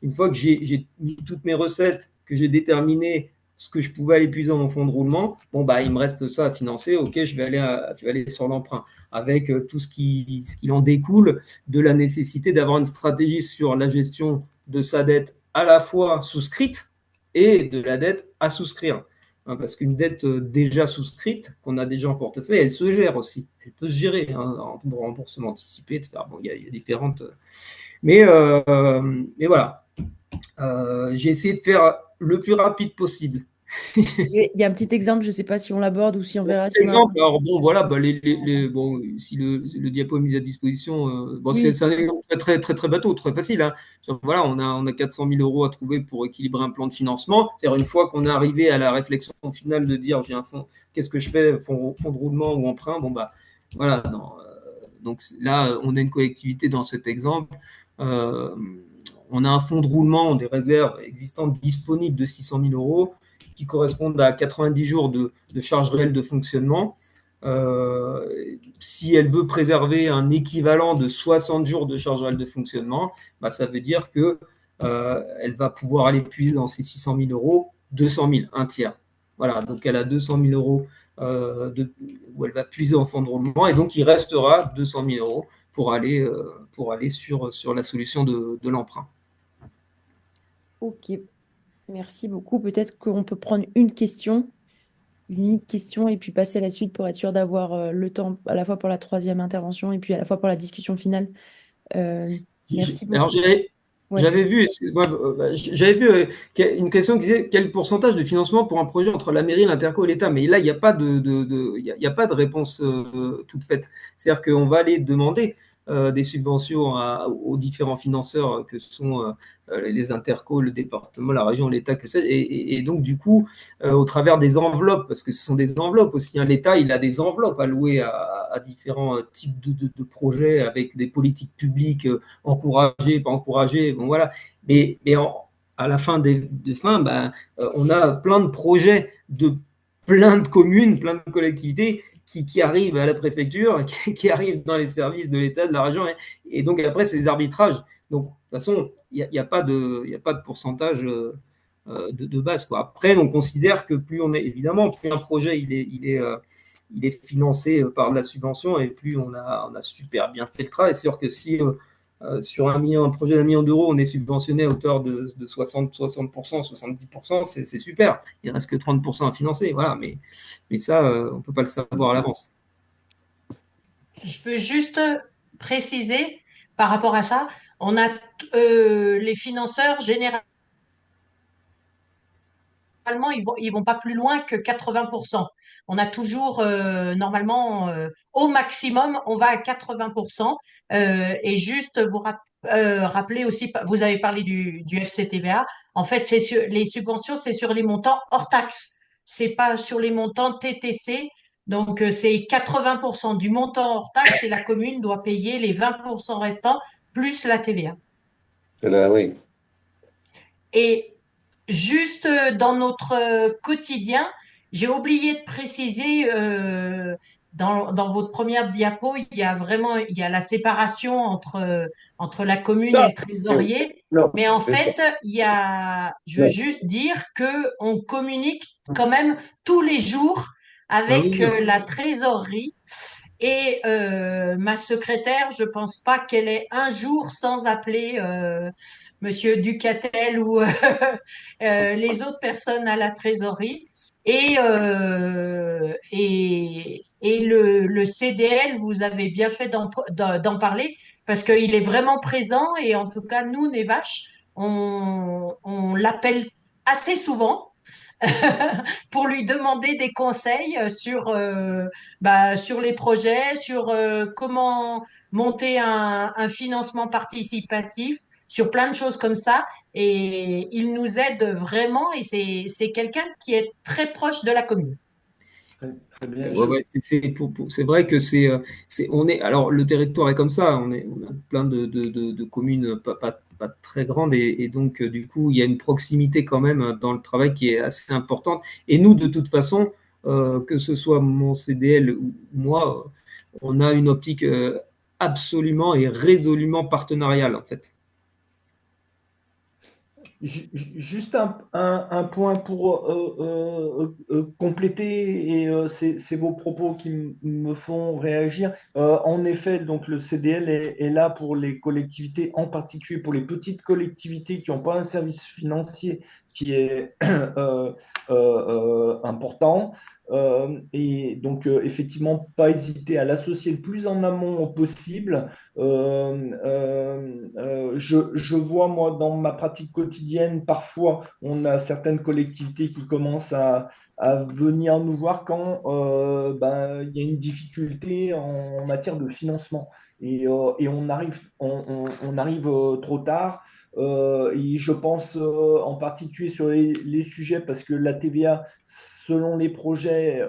[SPEAKER 6] une fois que j'ai mis toutes mes recettes, que j'ai déterminé ce que je pouvais aller puiser dans mon fonds de roulement, bon il me reste ça à financer. Ok, je vais aller sur l'emprunt avec tout ce qui en découle de la nécessité d'avoir une stratégie sur la gestion de sa dette à la fois souscrite et de la dette à souscrire. Parce qu'une dette déjà souscrite, qu'on a déjà en portefeuille, elle se gère aussi. Elle peut se gérer, hein, en remboursement anticipé, etc. Bon, il y a différentes. Mais voilà. J'ai essayé de faire le plus rapide possible.
[SPEAKER 2] Il y a un petit exemple, je ne sais pas si on l'aborde ou si on verra sur
[SPEAKER 6] Exemple, alors bon, voilà, si le diapo est mis à disposition,
[SPEAKER 2] Oui.
[SPEAKER 6] c'est un exemple très, très, très, très bateau, très facile, hein. Voilà, on a 400 000 euros à trouver pour équilibrer un plan de financement. C'est-à-dire, une fois qu'on est arrivé à la réflexion finale de dire, j'ai un fonds, qu'est-ce que je fais, fonds de roulement ou emprunt, voilà. Donc là, on a une collectivité dans cet exemple. Euh, on a un fonds de roulement, des réserves existantes disponibles de 600 000 euros qui correspondent à 90 jours de charge réelle de fonctionnement. Si elle veut préserver un équivalent de 60 jours de charge réelle de fonctionnement, ça veut dire que elle va pouvoir aller puiser dans ces 600 000 euros 200 000, un tiers. Voilà, donc elle a 200 000 euros où elle va puiser en fonds de roulement, et donc il restera 200 000 euros pour aller sur la solution de l'emprunt.
[SPEAKER 2] Ok, merci beaucoup. Peut-être qu'on peut prendre une unique question, et puis passer à la suite pour être sûr d'avoir le temps à la fois pour la troisième intervention et puis à la fois pour la discussion finale. Merci
[SPEAKER 6] Alors,
[SPEAKER 2] beaucoup. Ouais.
[SPEAKER 6] j'avais vu une question qui disait quel pourcentage de financement pour un projet entre la mairie, l'interco et l'État. Mais là, il n'y a pas il y a pas de réponse toute faite. C'est-à-dire qu'on va aller demander des subventions aux différents financeurs que sont les intercos, le département, la région, l'État, et donc du coup, au travers des enveloppes, parce que ce sont des enveloppes aussi, hein, l'État, il a des enveloppes allouées à différents types de projets avec des politiques publiques encouragées, pas encouragées, bon voilà. Mais à la fin on a plein de projets de plein de communes, plein de collectivités qui arrivent à la préfecture, qui arrivent dans les services de l'État, de la région, et donc après, c'est des arbitrages. Donc, de toute façon, il n'y a pas de pourcentage de base, quoi. Après, on considère que plus un projet il est financé par de la subvention, et plus on a super bien fait le travail. C'est sûr que si sur un projet d'1 million d'euros, on est subventionné à hauteur de 60%, 70%, c'est super. Il ne reste que 30% à financer. Voilà, mais ça, on ne peut pas le savoir à l'avance.
[SPEAKER 1] Je veux juste préciser par rapport à ça, on a les financeurs généralement ils vont pas plus loin que 80%. On a toujours normalement au maximum on va à 80%. Et juste rappeler aussi, vous avez parlé du FCTVA. En fait, les subventions, c'est sur les montants hors taxes. C'est pas sur les montants TTC. Donc, c'est 80% du montant hors taxe et la commune doit payer les 20% restants plus la TVA.
[SPEAKER 3] Oui.
[SPEAKER 1] Et juste dans notre quotidien, j'ai oublié de préciser dans votre première diapo, il y a la séparation entre la commune et
[SPEAKER 4] Non,
[SPEAKER 1] le trésorier.
[SPEAKER 4] non,
[SPEAKER 1] Mais en
[SPEAKER 4] c'est ça.
[SPEAKER 1] fait, je veux
[SPEAKER 4] Non.
[SPEAKER 1] juste dire que on communique quand même tous les jours
[SPEAKER 6] Ah oui,
[SPEAKER 1] avec
[SPEAKER 6] oui.
[SPEAKER 1] la trésorerie. Et ma secrétaire, je pense pas qu'elle ait un jour sans appeler Monsieur Ducatel ou les autres personnes à la trésorerie. Et le CDL, vous avez bien fait d'en parler parce qu'il est vraiment présent et en tout cas, nous, Nevache, on l'appelle assez souvent pour lui demander des conseils sur les projets, sur comment monter un financement participatif, sur plein de choses comme ça. Et il nous aide vraiment et c'est quelqu'un qui est très proche de la commune.
[SPEAKER 4] Très, très bien.
[SPEAKER 6] Ouais, ouais, c'est vrai que on est, alors le territoire est comme ça, on a plein de communes pas très grandes et donc du coup il y a une proximité quand même dans le travail qui est assez importante. Et nous de toute façon, que ce soit mon CDL ou moi, on a une optique absolument et résolument partenariale en fait.
[SPEAKER 4] Juste un point pour compléter, et c'est vos propos qui me font réagir. En effet, donc le CDL est là pour les collectivités, en particulier pour les petites collectivités qui n'ont pas un service financier qui est important. Et donc, effectivement, pas hésiter à l'associer le plus en amont possible. Je vois, moi, dans ma pratique quotidienne, parfois, on a certaines collectivités qui commencent à venir nous voir quand il y a une difficulté en matière de financement. Et on arrive trop tard. Et je pense en particulier sur les sujets, parce que la TVA, selon les projets,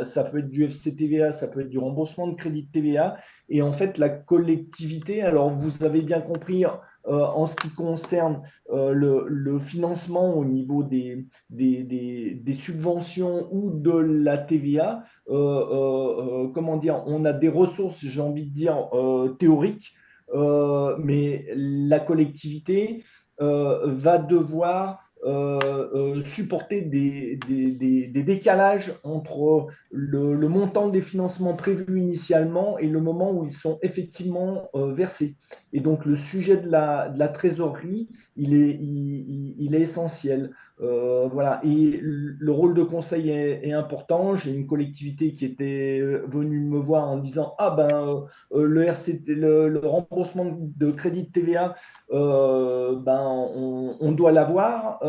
[SPEAKER 4] ça peut être du FCTVA, ça peut être du remboursement de crédit de TVA. Et en fait, la collectivité, alors vous avez bien compris, en ce qui concerne le financement au niveau des subventions ou de la TVA, comment dire, on a des ressources, j'ai envie de dire, théoriques, mais la collectivité va devoir supporter des décalages entre le montant des financements prévus initialement et le moment où ils sont effectivement versés. Et donc le sujet de la trésorerie, il est essentiel. Voilà. Et le rôle de conseil est important. J'ai une collectivité qui était venue me voir en disant, ah ben le RCT, le remboursement de crédit de TVA, on doit l'avoir,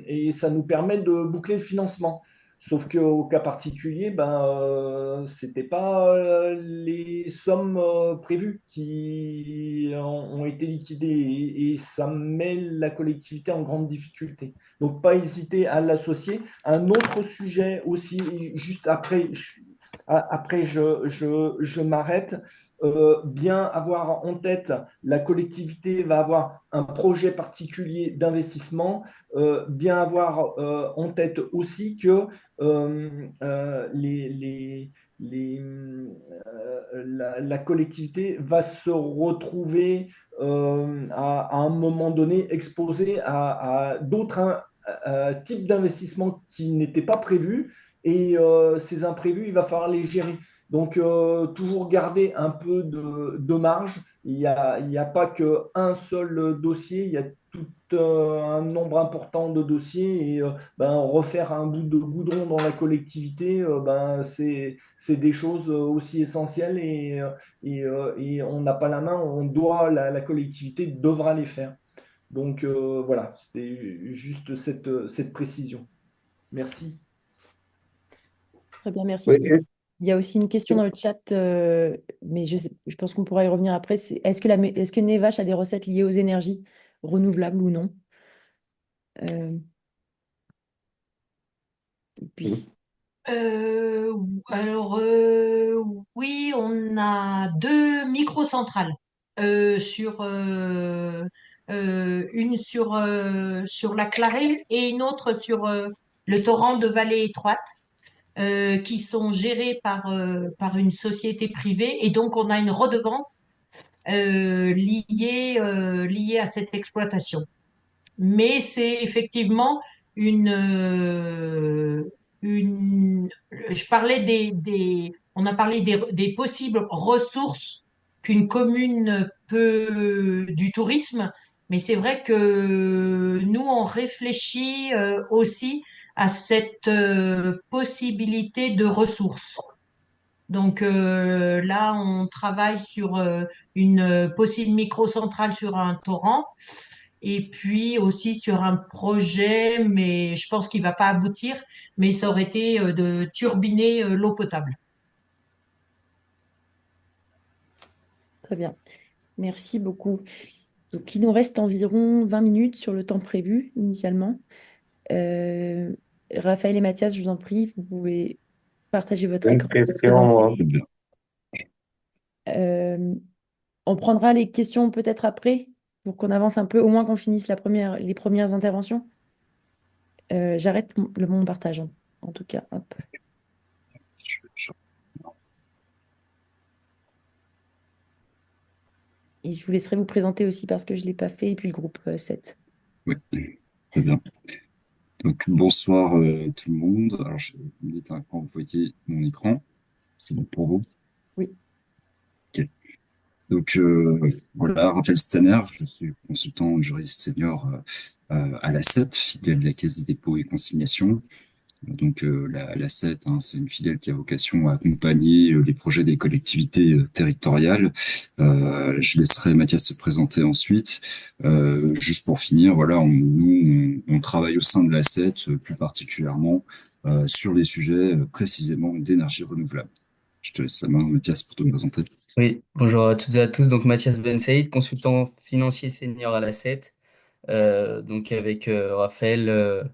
[SPEAKER 4] et ça nous permet de boucler le financement. Sauf qu'au cas particulier, ce n'était pas les sommes prévues qui ont été liquidées, et ça met la collectivité en grande difficulté. Donc, pas hésiter à l'associer. Un autre sujet aussi, juste après, je m'arrête. Bien avoir en tête, la collectivité va avoir un projet particulier d'investissement. Bien avoir en tête aussi que la collectivité va se retrouver à un moment donné exposée à d'autres types d'investissements qui n'étaient pas prévus, et ces imprévus, il va falloir les gérer. Donc, toujours garder un peu de marge. Il n'y a pas qu'un seul dossier, il y a tout un nombre important de dossiers, et refaire un bout de goudron dans la collectivité, c'est des choses aussi essentielles, et on n'a pas la main, on doit, la collectivité devra les faire. Donc voilà, c'était juste cette précision. Merci.
[SPEAKER 2] Très bien, merci.
[SPEAKER 3] Oui,
[SPEAKER 2] Il y a aussi une question dans le chat, mais je pense qu'on pourra y revenir après. Est-ce que Nevache a des recettes liées aux énergies renouvelables ou non? Euh, et puis,
[SPEAKER 1] Euh, alors, oui, on a deux microcentrales. Une sur la Clarée et une autre sur le torrent de Vallée Étroite. qui sont gérés par une société privée et donc on a une redevance liée à cette exploitation. Mais c'est effectivement une, euh, je parlais on a parlé des possibles ressources qu'une commune peut du tourisme, mais c'est vrai que nous, on réfléchit aussi à cette possibilité de ressources. Donc là, on travaille sur une possible microcentrale sur un torrent et puis aussi sur un projet, mais je pense qu'il va pas aboutir, mais ça aurait été de turbiner l'eau potable.
[SPEAKER 2] Très bien. Merci beaucoup. Donc, il nous reste environ 20 minutes sur le temps prévu initialement. Euh, Raphaël et Mathias, je vous en prie, vous pouvez partager votre
[SPEAKER 5] Une
[SPEAKER 2] écran.
[SPEAKER 5] question,
[SPEAKER 2] Euh, on prendra les questions peut-être après pour qu'on avance un peu, au moins qu'on finisse les premières interventions. J'arrête mon partage en tout cas. Hop. Et je vous laisserai vous présenter aussi parce que je ne l'ai pas fait, et puis le groupe 7.
[SPEAKER 7] Oui, très bien. Donc, bonsoir tout le monde. Alors, je vais vous mettre un quand vous voyez mon écran. C'est bon pour vous?
[SPEAKER 2] Oui.
[SPEAKER 7] Ok. Donc, voilà, Raphaël Stanner, je suis consultant juriste senior à la l'ACET, filiale de la Caisse des dépôts et consignations. Donc, la CET, hein, c'est une filiale qui a vocation à accompagner les projets des collectivités territoriales. Je laisserai Mathias se présenter ensuite. Juste pour finir, voilà, on travaille au sein de la CET, plus particulièrement sur les sujets précisément d'énergie renouvelable. Je te laisse la main, Mathias, pour te présenter.
[SPEAKER 6] Oui, bonjour à toutes et à tous. Donc Mathias Ben Saïd, consultant financier senior à la CET. Donc avec Raphaël,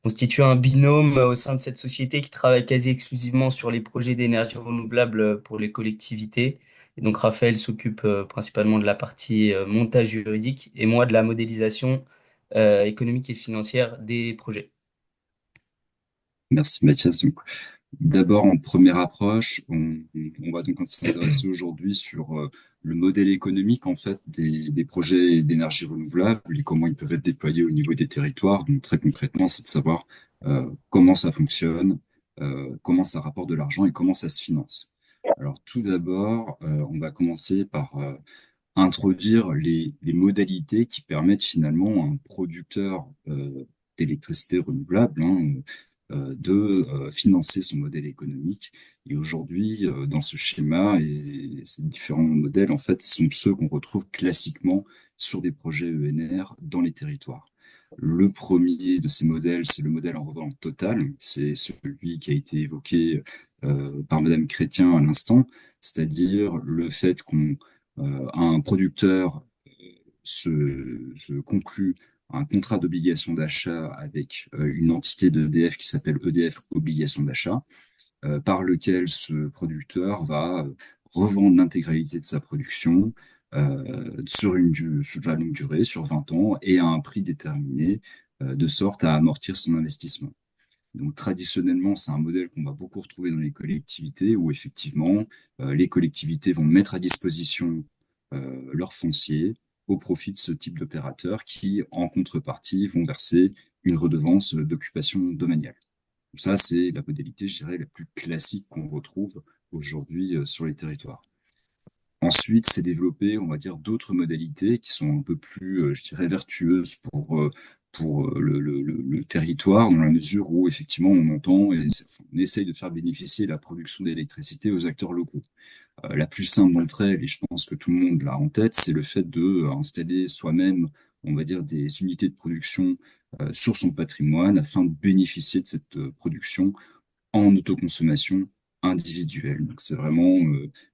[SPEAKER 6] constitue un binôme au sein de cette société qui travaille quasi exclusivement sur les projets d'énergie renouvelable pour les collectivités. Et donc Raphaël s'occupe principalement de la partie montage juridique et moi de la modélisation économique et financière des projets.
[SPEAKER 7] Merci, Mathias. Donc, d'abord, en première approche, on va donc s'intéresser aujourd'hui sur le modèle économique en fait des projets d'énergie renouvelable et comment ils peuvent être déployés au niveau des territoires. Donc très concrètement, c'est de savoir comment ça fonctionne, comment ça rapporte de l'argent et comment ça se finance. Alors tout d'abord, on va commencer par introduire les modalités qui permettent finalement à un producteur d'électricité renouvelable de financer son modèle économique. Et aujourd'hui, dans ce schéma et ces différents modèles, en fait, sont ceux qu'on retrouve classiquement sur des projets ENR dans les territoires. Le premier de ces modèles, c'est le modèle en revente totale. C'est celui qui a été évoqué par Madame Chrétien à l'instant, c'est-à-dire le fait qu'on un producteur se conclut un contrat d'obligation d'achat avec une entité d'EDF qui s'appelle EDF Obligation d'achat, par lequel ce producteur va revendre l'intégralité de sa production sur la longue durée, sur 20 ans, et à un prix déterminé, de sorte à amortir son investissement. Donc traditionnellement, c'est un modèle qu'on va beaucoup retrouver dans les collectivités où effectivement, les collectivités vont mettre à disposition leur foncier au profit de ce type d'opérateurs qui, en contrepartie, vont verser une redevance d'occupation domaniale. Donc ça, c'est la modalité, je dirais, la plus classique qu'on retrouve aujourd'hui sur les territoires. Ensuite, c'est développé, on va dire, d'autres modalités qui sont un peu plus, je dirais, vertueuses pour le territoire, dans la mesure où, effectivement, on entend et on essaye de faire bénéficier la production d'électricité aux acteurs locaux. La plus simple d'entre elles, et je pense que tout le monde l'a en tête, c'est le fait de installer soi-même, on va dire, des unités de production sur son patrimoine afin de bénéficier de cette production en autoconsommation individuelle. Donc c'est vraiment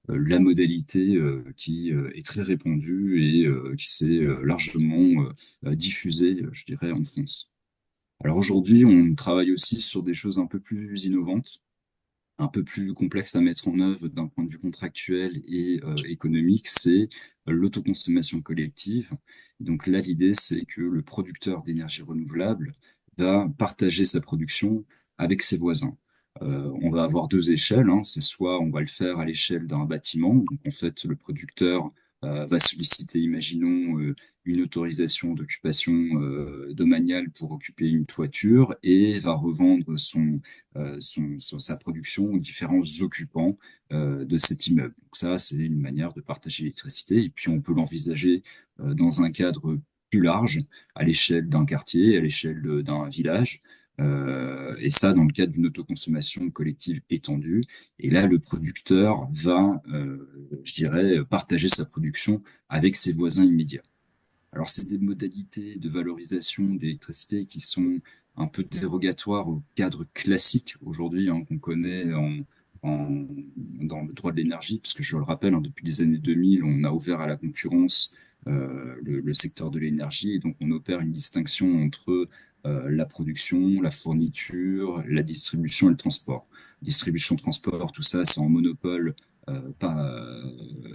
[SPEAKER 7] la modalité qui est très répandue et qui s'est largement diffusée, je dirais, en France. Alors aujourd'hui, on travaille aussi sur des choses un peu plus innovantes, un peu plus complexes à mettre en œuvre d'un point de vue contractuel et économique, c'est l'autoconsommation collective. Donc là, l'idée, c'est que le producteur d'énergie renouvelable va partager sa production avec ses voisins. On va avoir deux échelles, hein. C'est soit on va le faire à l'échelle d'un bâtiment, donc en fait le producteur va solliciter, imaginons, une autorisation d'occupation domaniale pour occuper une toiture et va revendre sa production aux différents occupants de cet immeuble. Donc ça, c'est une manière de partager l'électricité et puis on peut l'envisager dans un cadre plus large, à l'échelle d'un quartier, à l'échelle d'un village. Et ça, dans le cadre d'une autoconsommation collective étendue. Et là, le producteur va, je dirais, partager sa production avec ses voisins immédiats. Alors, c'est des modalités de valorisation d'électricité qui sont un peu dérogatoires au cadre classique aujourd'hui, hein, qu'on connaît dans le droit de l'énergie, puisque je le rappelle, hein, depuis les années 2000, on a ouvert à la concurrence le secteur de l'énergie, et donc on opère une distinction entre la production, la fourniture, la distribution et le transport. Distribution, transport, tout ça, c'est en monopole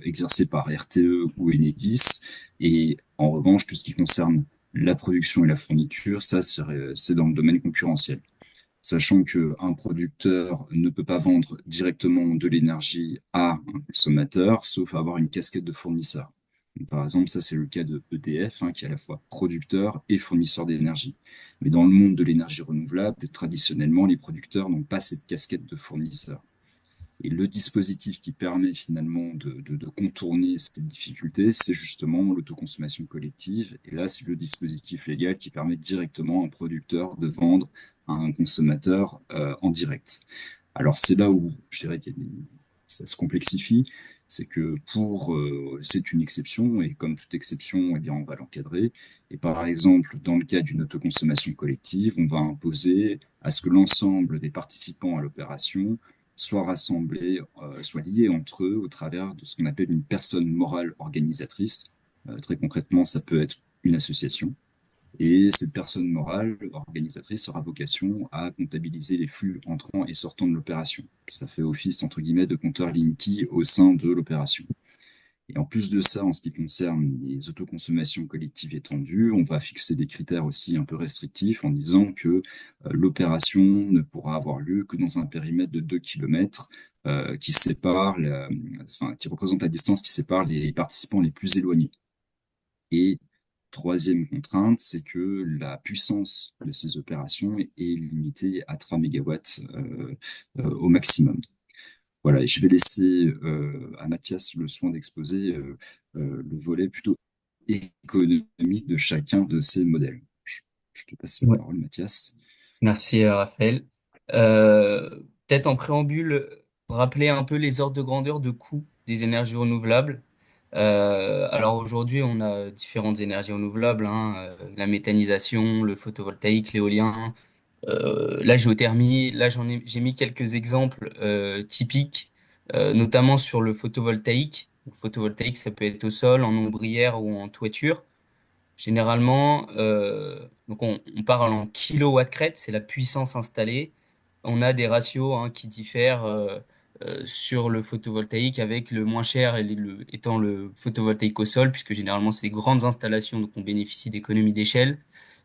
[SPEAKER 7] exercé par RTE ou Enedis. Et en revanche, tout ce qui concerne la production et la fourniture, ça, c'est dans le domaine concurrentiel. Sachant qu'un producteur ne peut pas vendre directement de l'énergie à un consommateur, sauf avoir une casquette de fournisseur. Donc, par exemple, ça, c'est le cas de EDF, hein, qui est à la fois producteur et fournisseur d'énergie. Mais dans le monde de l'énergie renouvelable, traditionnellement, les producteurs n'ont pas cette casquette de fournisseur. Et le dispositif qui permet finalement de contourner cette difficulté, c'est justement l'autoconsommation collective. Et là, c'est le dispositif légal qui permet directement à un producteur de vendre à un consommateur en direct. Alors, c'est là où je dirais que ça se complexifie. C'est que c'est une exception, et comme toute exception, eh bien, on va l'encadrer. Et par exemple, dans le cas d'une autoconsommation collective, on va imposer à ce que l'ensemble des participants à l'opération soient rassemblés, soient liés entre eux au travers de ce qu'on appelle une personne morale organisatrice. Très concrètement, ça peut être une association. Et cette personne morale organisatrice aura vocation à comptabiliser les flux entrants et sortants de l'opération. Ça fait office, entre guillemets, de compteur Linky au sein de l'opération. Et en plus de ça, en ce qui concerne les autoconsommations collectives étendues, on va fixer des critères aussi un peu restrictifs en disant que l'opération ne pourra avoir lieu que dans un périmètre de 2 km qui représente la distance qui sépare les participants les plus éloignés. Et troisième contrainte, c'est que la puissance de ces opérations est limitée à 3 MW au maximum. Voilà, et je vais laisser à Mathias le soin d'exposer le volet plutôt économique de chacun de ces modèles. Je te passe la
[SPEAKER 6] Ouais.
[SPEAKER 7] parole, Mathias.
[SPEAKER 6] Merci Raphaël. Euh, Peut-être en préambule, rappeler un peu les ordres de grandeur de coût des énergies renouvelables. Alors aujourd'hui, on a différentes énergies renouvelables, hein, la méthanisation, le photovoltaïque, l'éolien, la géothermie. Là, j'ai mis quelques exemples typiques, notamment sur le photovoltaïque. Le photovoltaïque, ça peut être au sol, en ombrière ou en toiture. Généralement, donc on parle en kilowatts crête, c'est la puissance installée. On a des ratios, hein, qui diffèrent sur le photovoltaïque, avec le moins cher étant le photovoltaïque au sol, puisque généralement c'est des grandes installations, donc on bénéficie d'économies d'échelle.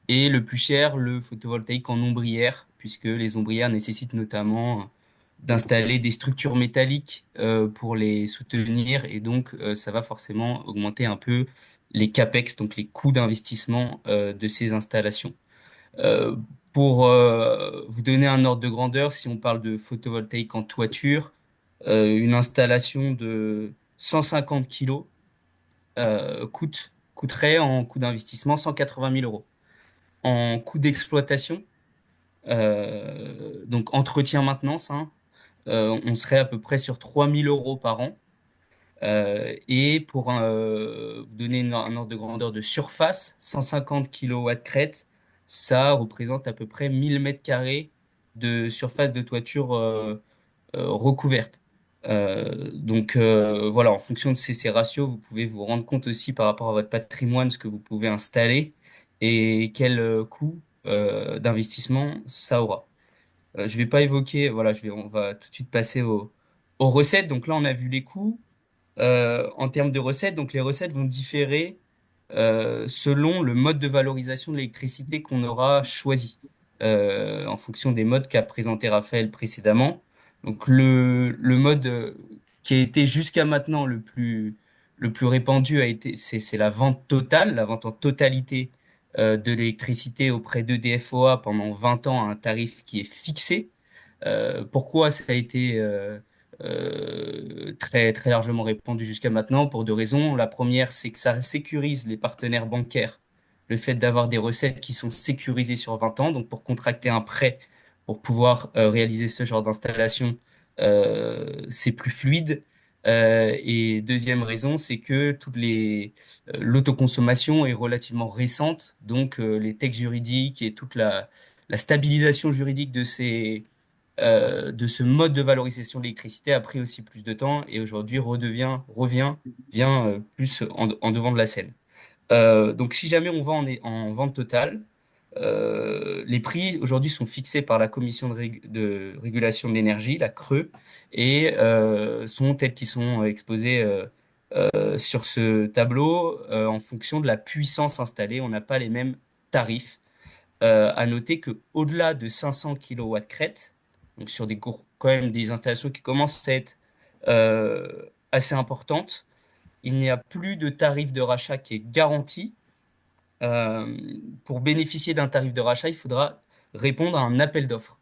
[SPEAKER 6] Et le plus cher, le photovoltaïque en ombrière, puisque les ombrières nécessitent notamment d'installer des structures métalliques pour les soutenir, et donc ça va forcément augmenter un peu les capex, donc les coûts d'investissement de ces installations. Euh, pour vous donner un ordre de grandeur, si on parle de photovoltaïque en toiture, une installation de 150 kilos coûterait en coût d'investissement 180 000 euros. En coût d'exploitation, donc entretien maintenance, hein, on serait à peu près sur 3 000 euros par an. Et pour vous donner un ordre de grandeur de surface, 150 kilowatts crête, ça représente à peu près 1000 mètres carrés de surface de toiture recouverte. Donc voilà, en fonction de ces ratios, vous pouvez vous rendre compte aussi par rapport à votre patrimoine ce que vous pouvez installer et quel coût d'investissement ça aura. Je vais pas évoquer, voilà, on va tout de suite passer aux recettes. Donc là, on a vu les coûts. En termes de recettes, donc les recettes vont différer selon le mode de valorisation de l'électricité qu'on aura choisi.
[SPEAKER 8] en fonction des modes qu'a présenté Raphaël précédemment. Donc le mode qui a été jusqu'à maintenant le plus répandu c'est la vente totale, la vente en totalité de l'électricité auprès d'EDF-OA pendant 20 ans à un tarif qui est fixé. Pourquoi ça a été très, très largement répandu jusqu'à maintenant? Pour deux raisons. La première, c'est que ça sécurise les partenaires bancaires, le fait d'avoir des recettes qui sont sécurisées sur 20 ans. Donc, pour contracter un prêt, pour pouvoir réaliser ce genre d'installation, c'est plus fluide. Et deuxième raison, c'est que l'autoconsommation est relativement récente. Donc, les textes juridiques et toute la stabilisation juridique de ce mode de valorisation de l'électricité a pris aussi plus de temps et aujourd'hui revient bien plus en devant de la scène. Donc si jamais on va en vente totale, les prix aujourd'hui sont fixés par la Commission de régulation de l'énergie, la CRE, et sont tels qu'ils sont exposés sur ce tableau en fonction de la puissance installée. On n'a pas les mêmes tarifs. À noter que au-delà de 500 kilowatts crête, donc sur quand même des installations qui commencent à être assez importantes, il n'y a plus de tarif de rachat qui est garanti. Euh, pour bénéficier d'un tarif de rachat, il faudra répondre à un appel d'offres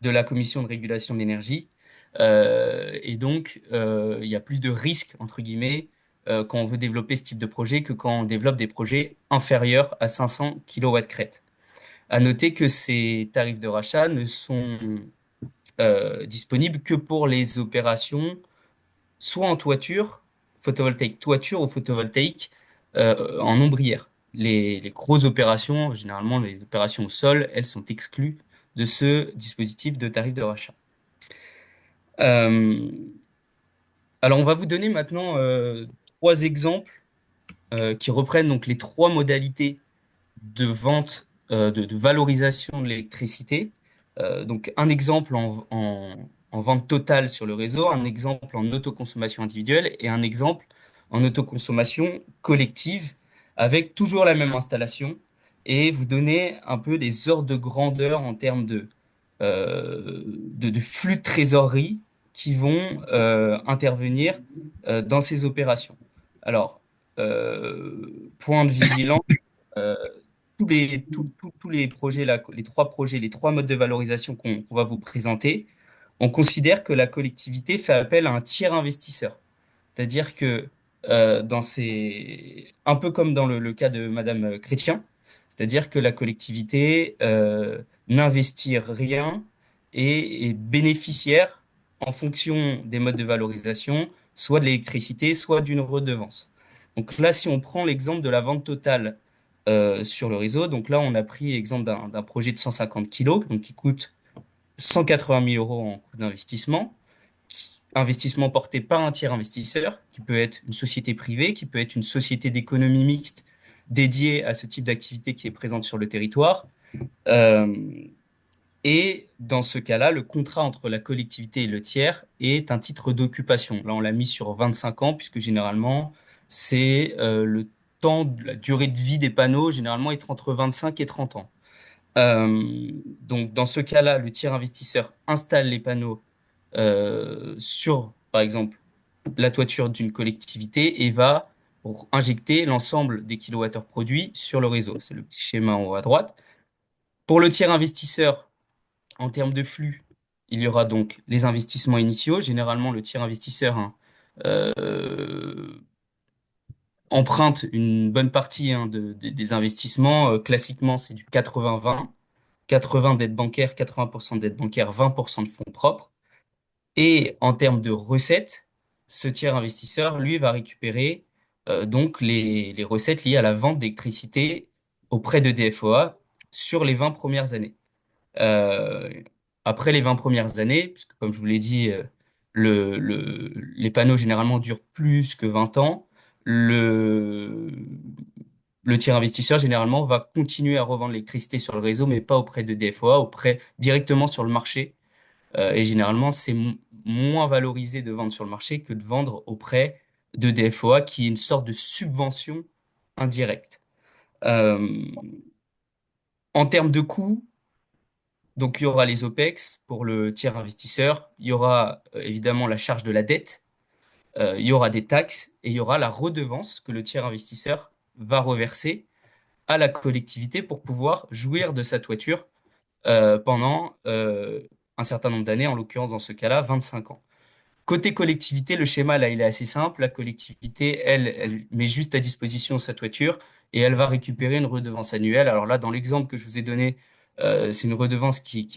[SPEAKER 8] de la Commission de régulation de l'énergie. Et donc, il y a plus de risques, entre guillemets, quand on veut développer ce type de projet que quand on développe des projets inférieurs à 500 kilowatts crête. À noter que ces tarifs de rachat ne sont disponibles que pour les opérations soit en toiture ou photovoltaïque en ombrière. Les grosses opérations, généralement les opérations au sol, elles sont exclues de ce dispositif de tarif de rachat. Euh, alors on va vous donner maintenant trois exemples qui reprennent donc les trois modalités de vente, de valorisation de l'électricité. Donc un exemple en vente totale sur le réseau, un exemple en autoconsommation individuelle et un exemple en autoconsommation collective avec toujours la même installation et vous donner un peu des ordres de grandeur en termes de flux de trésorerie qui vont intervenir dans ces opérations. Alors, point de vigilance, euh, tous les projets, là, les trois projets, les trois modes de valorisation qu'on va vous présenter, on considère que la collectivité fait appel à un tiers investisseur. C'est-à-dire que un peu comme dans le cas de Madame Chrétien, c'est-à-dire que la collectivité n'investit rien et est bénéficiaire en fonction des modes de valorisation, soit de l'électricité, soit d'une redevance. Donc là, si on prend l'exemple de la vente totale sur le réseau, donc là, on a pris l'exemple d'un projet de 150 kilos, donc qui coûte 180 000 euros en coût d'investissement, investissement porté par un tiers investisseur, qui peut être une société privée, qui peut être une société d'économie mixte dédiée à ce type d'activité qui est présente sur le territoire. Euh, et dans ce cas-là, le contrat entre la collectivité et le tiers est un titre d'occupation. Là, on l'a mis sur 25 ans, puisque généralement, c'est la durée de vie des panneaux, généralement, est entre 25 et 30 ans. Donc, dans ce cas-là, le tiers investisseur installe les panneaux sur, par exemple, la toiture d'une collectivité et va injecter l'ensemble des kilowattheures produits sur le réseau. C'est le petit schéma en haut à droite. Pour le tiers investisseur, en termes de flux, il y aura donc les investissements initiaux. Généralement, le tiers investisseur emprunte une bonne partie des investissements. Classiquement, c'est du 80-20. 80 dettes bancaires, 80% de dettes bancaires, 20% de fonds propres. Et en termes de recettes, ce tiers investisseur, lui, va récupérer donc les recettes liées à la vente d'électricité auprès de DFOA sur les 20 premières années. Euh, Après les 20 premières années, puisque comme je vous l'ai dit, les panneaux généralement durent plus que 20 ans, le, le tiers investisseur généralement va continuer à revendre l'électricité sur le réseau, mais pas auprès de DFOA, directement sur le marché. Et généralement, c'est moins valorisé de vendre sur le marché que de vendre auprès de DFOA, qui est une sorte de subvention indirecte. Euh, En termes de coûts, Donc, il y aura les OPEX pour le tiers investisseur, il y aura évidemment la charge de la dette, il y aura des taxes et il y aura la redevance que le tiers investisseur va reverser à la collectivité pour pouvoir jouir de sa toiture pendant un certain nombre d'années, en l'occurrence dans ce cas-là, 25 ans. Côté collectivité, le schéma, là, il est assez simple. La collectivité, elle met juste à disposition sa toiture et elle va récupérer une redevance annuelle. Alors là, dans l'exemple que je vous ai donné, c'est une redevance qui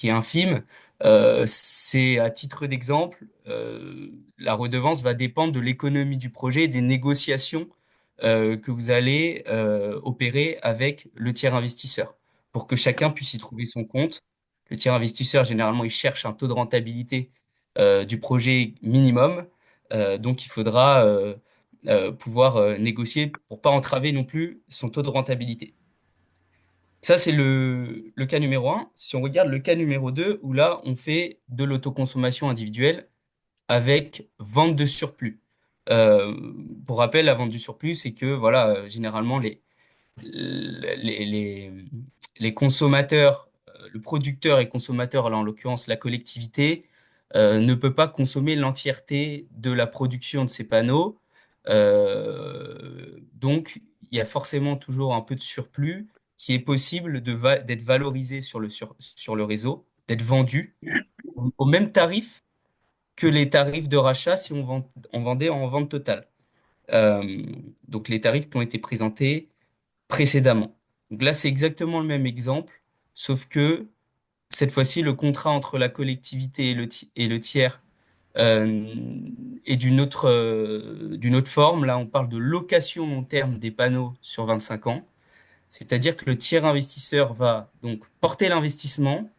[SPEAKER 8] est infime. C'est à titre d'exemple, la redevance va dépendre de l'économie du projet et des négociations que vous allez opérer avec le tiers investisseur pour que chacun puisse y trouver son compte. Le tiers investisseur, généralement, il cherche un taux de rentabilité du projet minimum. Donc, il faudra pouvoir négocier pour pas entraver non plus son taux de rentabilité. Ça, c'est le cas numéro un. Si on regarde le cas numéro 2, où là, on fait de l'autoconsommation individuelle avec vente de surplus. Euh, pour rappel, la vente du surplus, c'est que voilà, généralement, les, les, les consommateurs, le producteur et consommateur, là en l'occurrence la collectivité, ne peut pas consommer l'entièreté de la production de ces panneaux. Donc, il y a forcément toujours un peu de surplus qui est possible d'être valorisé sur le réseau, d'être vendu au même tarif que les tarifs de rachat si on vendait en vente totale. Euh, donc, les tarifs qui ont été présentés précédemment. Donc là, c'est exactement le même exemple, sauf que cette fois-ci, le contrat entre la collectivité et le tiers euh, est d'une autre forme. Là, on parle de location long terme des panneaux sur 25 ans. C'est-à-dire que le tiers investisseur va donc porter l'investissement,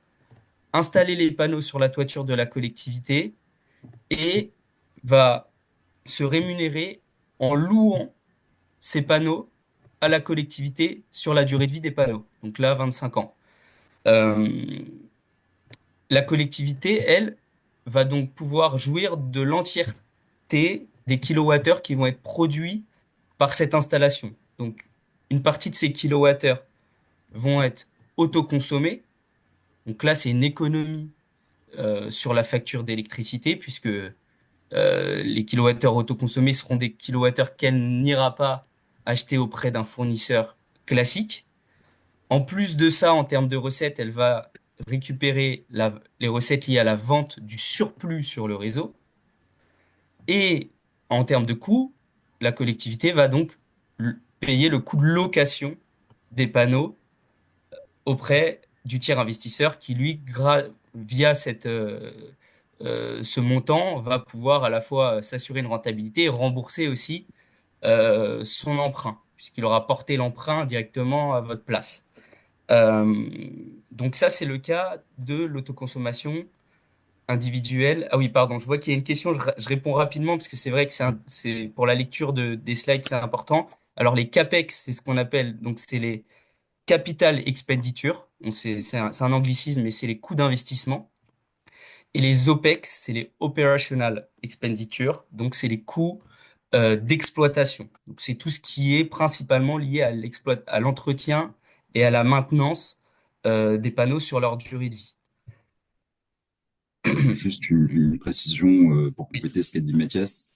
[SPEAKER 8] installer les panneaux sur la toiture de la collectivité et va se rémunérer en louant ces panneaux à la collectivité sur la durée de vie des panneaux. Donc là, 25 ans. Euh, la collectivité, elle, va donc pouvoir jouir de l'entièreté des kilowattheures qui vont être produits par cette installation. Donc, une partie de ces kilowattheures vont être autoconsommés. Donc là, c'est une économie sur la facture d'électricité, puisque les kilowattheures autoconsommés seront des kilowattheures qu'elle n'ira pas acheter auprès d'un fournisseur classique. En plus de ça, en termes de recettes, elle va récupérer les recettes liées à la vente du surplus sur le réseau. Et en termes de coûts, la collectivité va donc payer le coût de location des panneaux auprès du tiers investisseur qui, lui, via ce montant, va pouvoir à la fois s'assurer une rentabilité et rembourser aussi son emprunt, puisqu'il aura porté l'emprunt directement à votre place. Euh, donc ça, c'est le cas de l'autoconsommation individuelle. Ah oui, pardon, je vois qu'il y a une question, je réponds rapidement parce que c'est vrai que c'est pour la lecture des slides, c'est important. Alors les CAPEX, c'est ce qu'on appelle, donc c'est les capital expenditures, donc c'est un anglicisme, mais c'est les coûts d'investissement. Et les OPEX, c'est les operational expenditures, donc c'est les coûts d'exploitation. Donc c'est tout ce qui est principalement lié à l'entretien et à la maintenance des panneaux sur leur durée de vie.
[SPEAKER 7] Juste une précision pour
[SPEAKER 8] Oui.
[SPEAKER 7] compléter ce qu'a dit Mathias.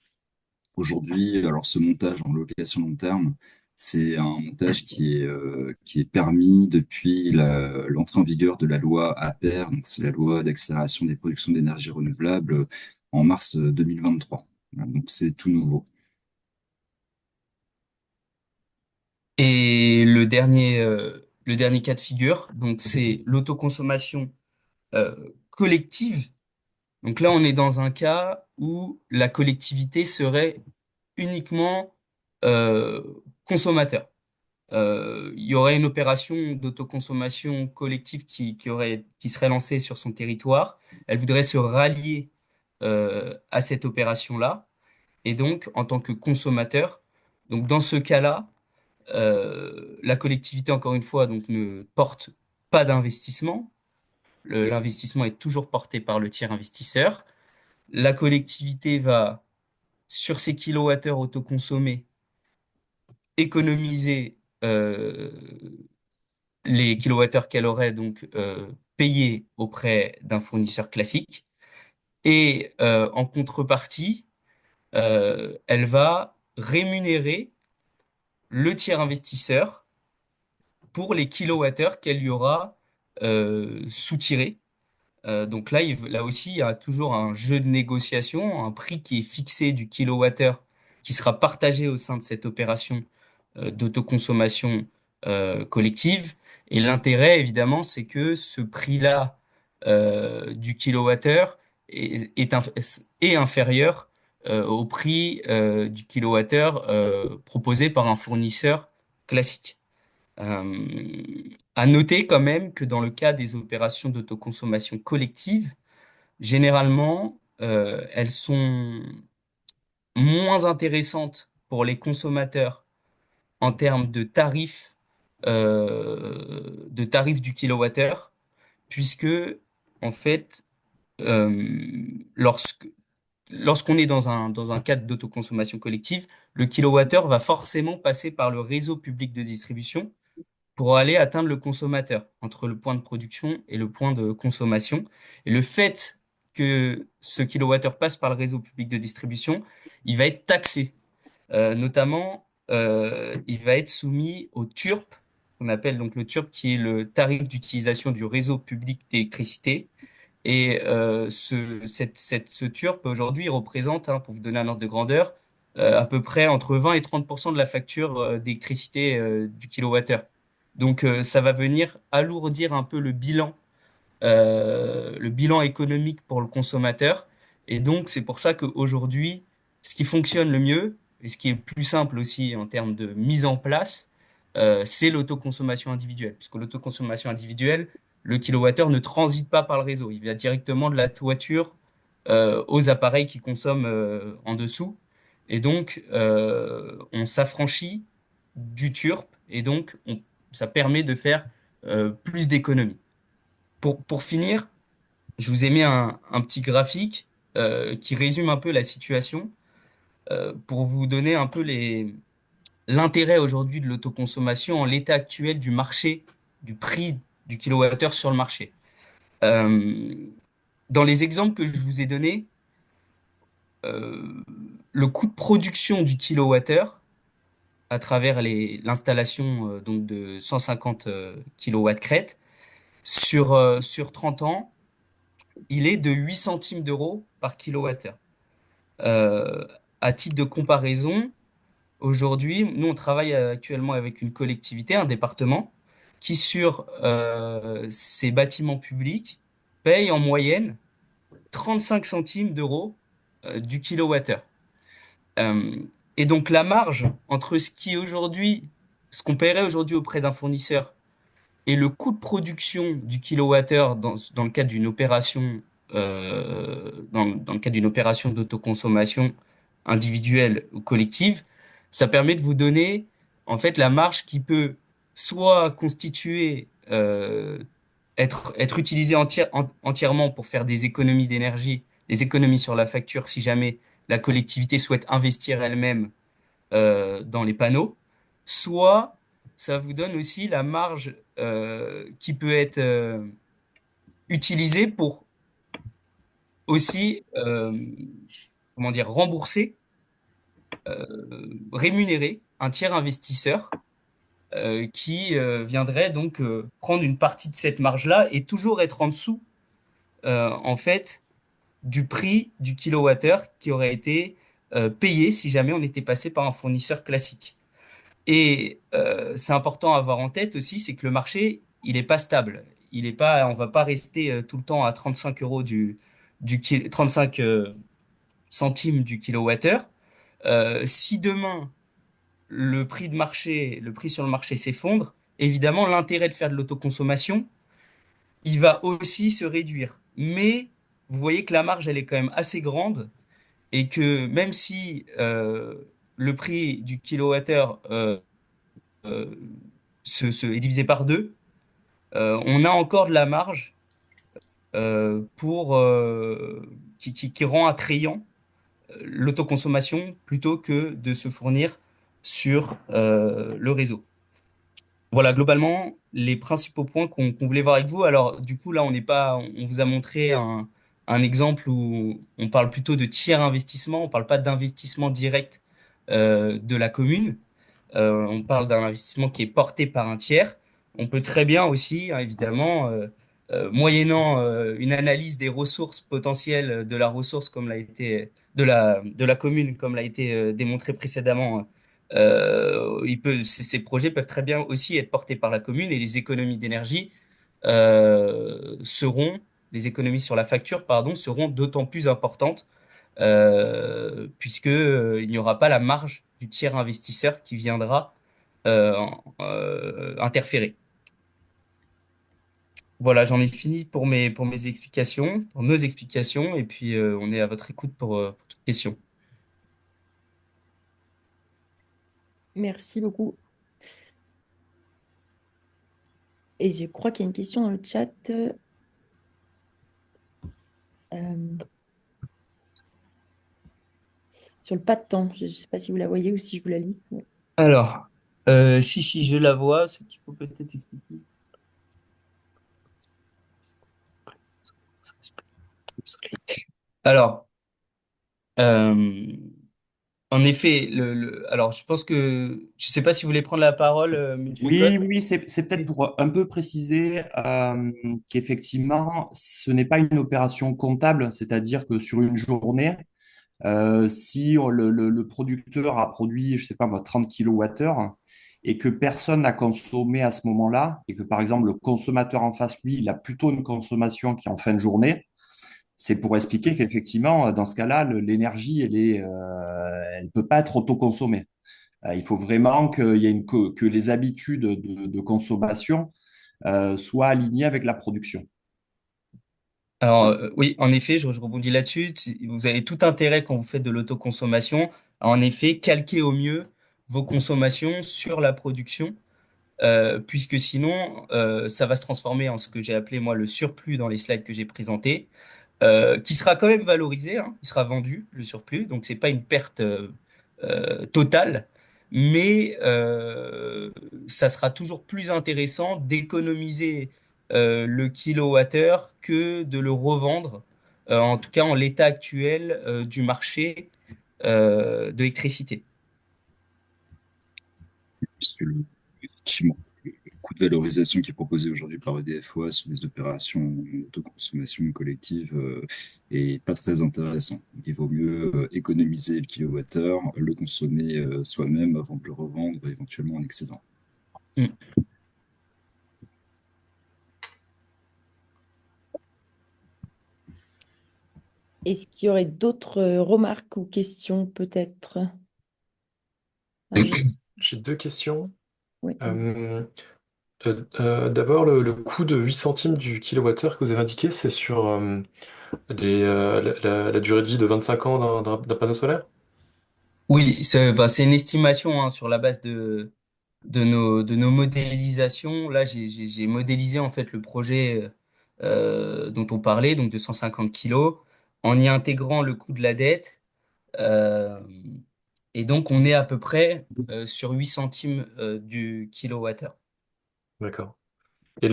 [SPEAKER 7] Aujourd'hui, alors ce montage en location long terme, c'est un montage qui est permis depuis l'entrée en vigueur de la loi APER, donc c'est la loi d'accélération des productions d'énergie renouvelable en mars 2023. Voilà, donc c'est tout nouveau.
[SPEAKER 8] Et le dernier cas de figure, donc c'est l'autoconsommation collective. Donc là, on est dans un cas où la collectivité serait uniquement euh, consommateur. Il y aurait une opération d'autoconsommation collective qui serait lancée sur son territoire. Elle voudrait se rallier à cette opération-là. Et donc, en tant que consommateur, donc dans ce cas-là, la collectivité, encore une fois, donc ne porte pas d'investissement. L'investissement est toujours porté par le tiers investisseur. La collectivité va, sur ses kilowattheures autoconsommés, économiser les kilowattheures qu'elle aurait donc payés auprès d'un fournisseur classique. Et en contrepartie, elle va rémunérer le tiers investisseur pour les kilowattheures qu'elle lui aura soutirés. Donc là, là aussi, il y a toujours un jeu de négociation, un prix qui est fixé du kilowattheure qui sera partagé au sein de cette opération d'autoconsommation collective. Et l'intérêt, évidemment, c'est que ce prix-là du kilowattheure est inférieur au prix du kilowattheure proposé par un fournisseur classique. À noter quand même que dans le cas des opérations d'autoconsommation collective, généralement, elles sont moins intéressantes pour les consommateurs en termes de tarifs du kilowattheure, puisque, en fait, euh, lorsqu'on est dans un cadre d'autoconsommation collective, le kilowattheure va forcément passer par le réseau public de distribution pour aller atteindre le consommateur, entre le point de production et le point de consommation. Et le fait que ce kilowattheure passe par le réseau public de distribution, il va être taxé. Notamment, il va être soumis au TURP, qu'on appelle donc le TURP, qui est le tarif d'utilisation du réseau public d'électricité. Et ce TURP, aujourd'hui, il représente, hein, pour vous donner un ordre de grandeur, à peu près entre 20 et 30% de la facture d'électricité du kilowattheure. Donc, ça va venir alourdir un peu le bilan économique pour le consommateur. Et donc, c'est pour ça qu'aujourd'hui, ce qui fonctionne le mieux, et ce qui est le plus simple aussi en termes de mise en place, c'est l'autoconsommation individuelle. Puisque l'autoconsommation individuelle, le kilowattheure ne transite pas par le réseau. Il vient directement de la toiture aux appareils qui consomment en dessous. Et donc, on s'affranchit du TURP et donc ça permet de faire plus d'économies. Pour finir, je vous ai mis un petit graphique qui résume un peu la situation pour vous donner un peu l'intérêt aujourd'hui de l'autoconsommation en l'état actuel du marché, du prix du kilowattheure sur le marché. Euh, Dans les exemples que je vous ai donnés, le coût de production du kilowattheure à travers l'installation donc de 150 kilowatts crête sur 30 ans, il est de 8 centimes d'euros par kilowattheure. Euh, à titre de comparaison, aujourd'hui, nous, on travaille actuellement avec une collectivité, un département, qui sur ces bâtiments publics paye en moyenne 35 centimes d'euros du kilowattheure. Euh, et donc la marge entre ce qu'on paierait aujourd'hui auprès d'un fournisseur et le coût de production du kilowattheure dans le cadre d'une opération, dans le cadre d'une opération d'autoconsommation individuelle ou collective, ça permet de vous donner en fait la marge qui peut soit constituer, être utilisée entièrement pour faire des économies d'énergie, des économies sur la facture si jamais la collectivité souhaite investir elle-même dans les panneaux, soit ça vous donne aussi la marge qui peut être utilisée pour aussi, comment dire, rembourser, rémunérer un tiers investisseur qui viendrait donc prendre une partie de cette marge-là et toujours être en dessous, en fait, du prix du kilowattheure qui aurait été payé si jamais on était passé par un fournisseur classique. Et c'est important à avoir en tête aussi, c'est que le marché, il n'est pas stable. On va pas rester tout le temps à 35 euros 35 centimes du kilowattheure. Si demain le prix sur le marché s'effondre, évidemment, l'intérêt de faire de l'autoconsommation, il va aussi se réduire. Mais vous voyez que la marge, elle est quand même assez grande et que même si le prix du kilowattheure euh, est divisé par deux, on a encore de la marge qui rend attrayant l'autoconsommation plutôt que de se fournir sur le réseau. Voilà, globalement, les principaux points qu'on voulait voir avec vous. Alors, du coup, là, on n'est pas, on vous a montré un exemple où on parle plutôt de tiers investissement, on parle pas d'investissement direct de la commune. On parle d'un investissement qui est porté par un tiers. On peut très bien aussi, hein, évidemment, moyennant une analyse des ressources potentielles de la ressource comme l'a été de la commune, comme l'a été démontré précédemment, ces projets peuvent très bien aussi être portés par la commune et les économies d'énergie seront, les économies sur la facture, pardon, seront d'autant plus importantes puisque il n'y aura pas la marge du tiers investisseur qui viendra interférer. Voilà, j'en ai fini pour mes explications, pour nos explications, et puis on est à votre écoute pour toute question.
[SPEAKER 2] Merci beaucoup. Et je crois qu'il y a une question dans le chat. euh, sur le pas de temps. Je ne sais pas si vous la voyez ou si je vous la lis. Ouais.
[SPEAKER 8] Alors, si, je la vois, ce qu'il faut peut-être expliquer. Alors, euh, en effet, alors je pense que, je ne sais pas si vous voulez prendre la parole, Monsieur
[SPEAKER 9] Oui,
[SPEAKER 8] Coste.
[SPEAKER 9] oui, oui, c'est peut-être pour un peu préciser qu'effectivement, ce n'est pas une opération comptable, c'est-à-dire que sur une journée, si le producteur a produit, je sais pas moi, 30 kilowattheures et que personne n'a consommé à ce moment-là, et que par exemple le consommateur en face, lui, il a plutôt une consommation qui est en fin de journée, c'est pour expliquer qu'effectivement, dans ce cas-là, l'énergie, elle peut pas être autoconsommée. Il faut vraiment que les habitudes de consommation soient alignées avec la production.
[SPEAKER 8] Alors, oui, en effet, je rebondis là-dessus. Vous avez tout intérêt quand vous faites de l'autoconsommation à en effet calquer au mieux vos consommations sur la production, puisque sinon, ça va se transformer en ce que j'ai appelé moi le surplus dans les slides que j'ai présentés, qui sera quand même valorisé, hein, il sera vendu, le surplus, donc c'est pas une perte totale, mais ça sera toujours plus intéressant d'économiser le kilowattheure que de le revendre, en tout cas en l'état actuel du marché de l'électricité.
[SPEAKER 7] Puisque effectivement, le coût de valorisation qui est proposé aujourd'hui par EDF-OA sur des opérations d'autoconsommation collective est pas très intéressant. Donc, il vaut mieux économiser le kilowattheure, le consommer soi-même avant de le revendre, éventuellement en excédent.
[SPEAKER 8] Mm.
[SPEAKER 2] Est-ce qu'il y aurait d'autres remarques ou questions peut-être? Ah,
[SPEAKER 10] J'ai deux questions.
[SPEAKER 2] ouais,
[SPEAKER 10] Euh, D'abord, le coût de 8 centimes du kilowattheure que vous avez indiqué, c'est sur la durée de vie de 25 ans d'un panneau solaire?
[SPEAKER 8] Oui, c'est une estimation hein, sur la base de nos modélisations. Là, j'ai modélisé en fait le projet dont on parlait, donc de 150 kilos, en y intégrant le coût de la dette. Euh, et donc, on est à peu près sur 8 centimes du kilowattheure.
[SPEAKER 10] D'accord. Et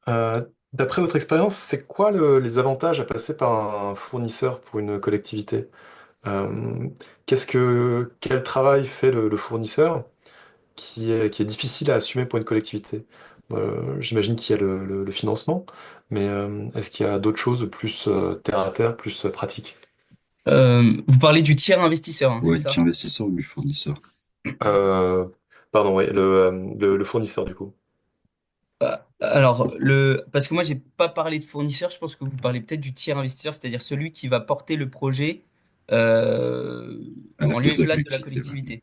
[SPEAKER 10] euh, d'après votre expérience, c'est quoi les avantages à passer par un fournisseur pour une collectivité? Euh, quel travail fait le fournisseur qui est difficile à assumer pour une collectivité? J'imagine qu'il y a le financement, mais est-ce qu'il y a d'autres choses plus terre à terre, plus pratiques?
[SPEAKER 8] Vous parlez du tiers investisseur, hein, c'est
[SPEAKER 7] Ouais, qui
[SPEAKER 8] ça?
[SPEAKER 7] investisseur ou du fournisseur?
[SPEAKER 10] Euh, Pardon, oui, le fournisseur du coup.
[SPEAKER 8] Alors, parce que moi, j'ai pas parlé de fournisseur, je pense que vous parlez peut-être du tiers investisseur, c'est-à-dire celui qui va porter le projet
[SPEAKER 7] À la
[SPEAKER 8] en lieu
[SPEAKER 7] place
[SPEAKER 8] et
[SPEAKER 7] de la
[SPEAKER 8] place de la
[SPEAKER 7] collectivité, ouais.
[SPEAKER 8] collectivité,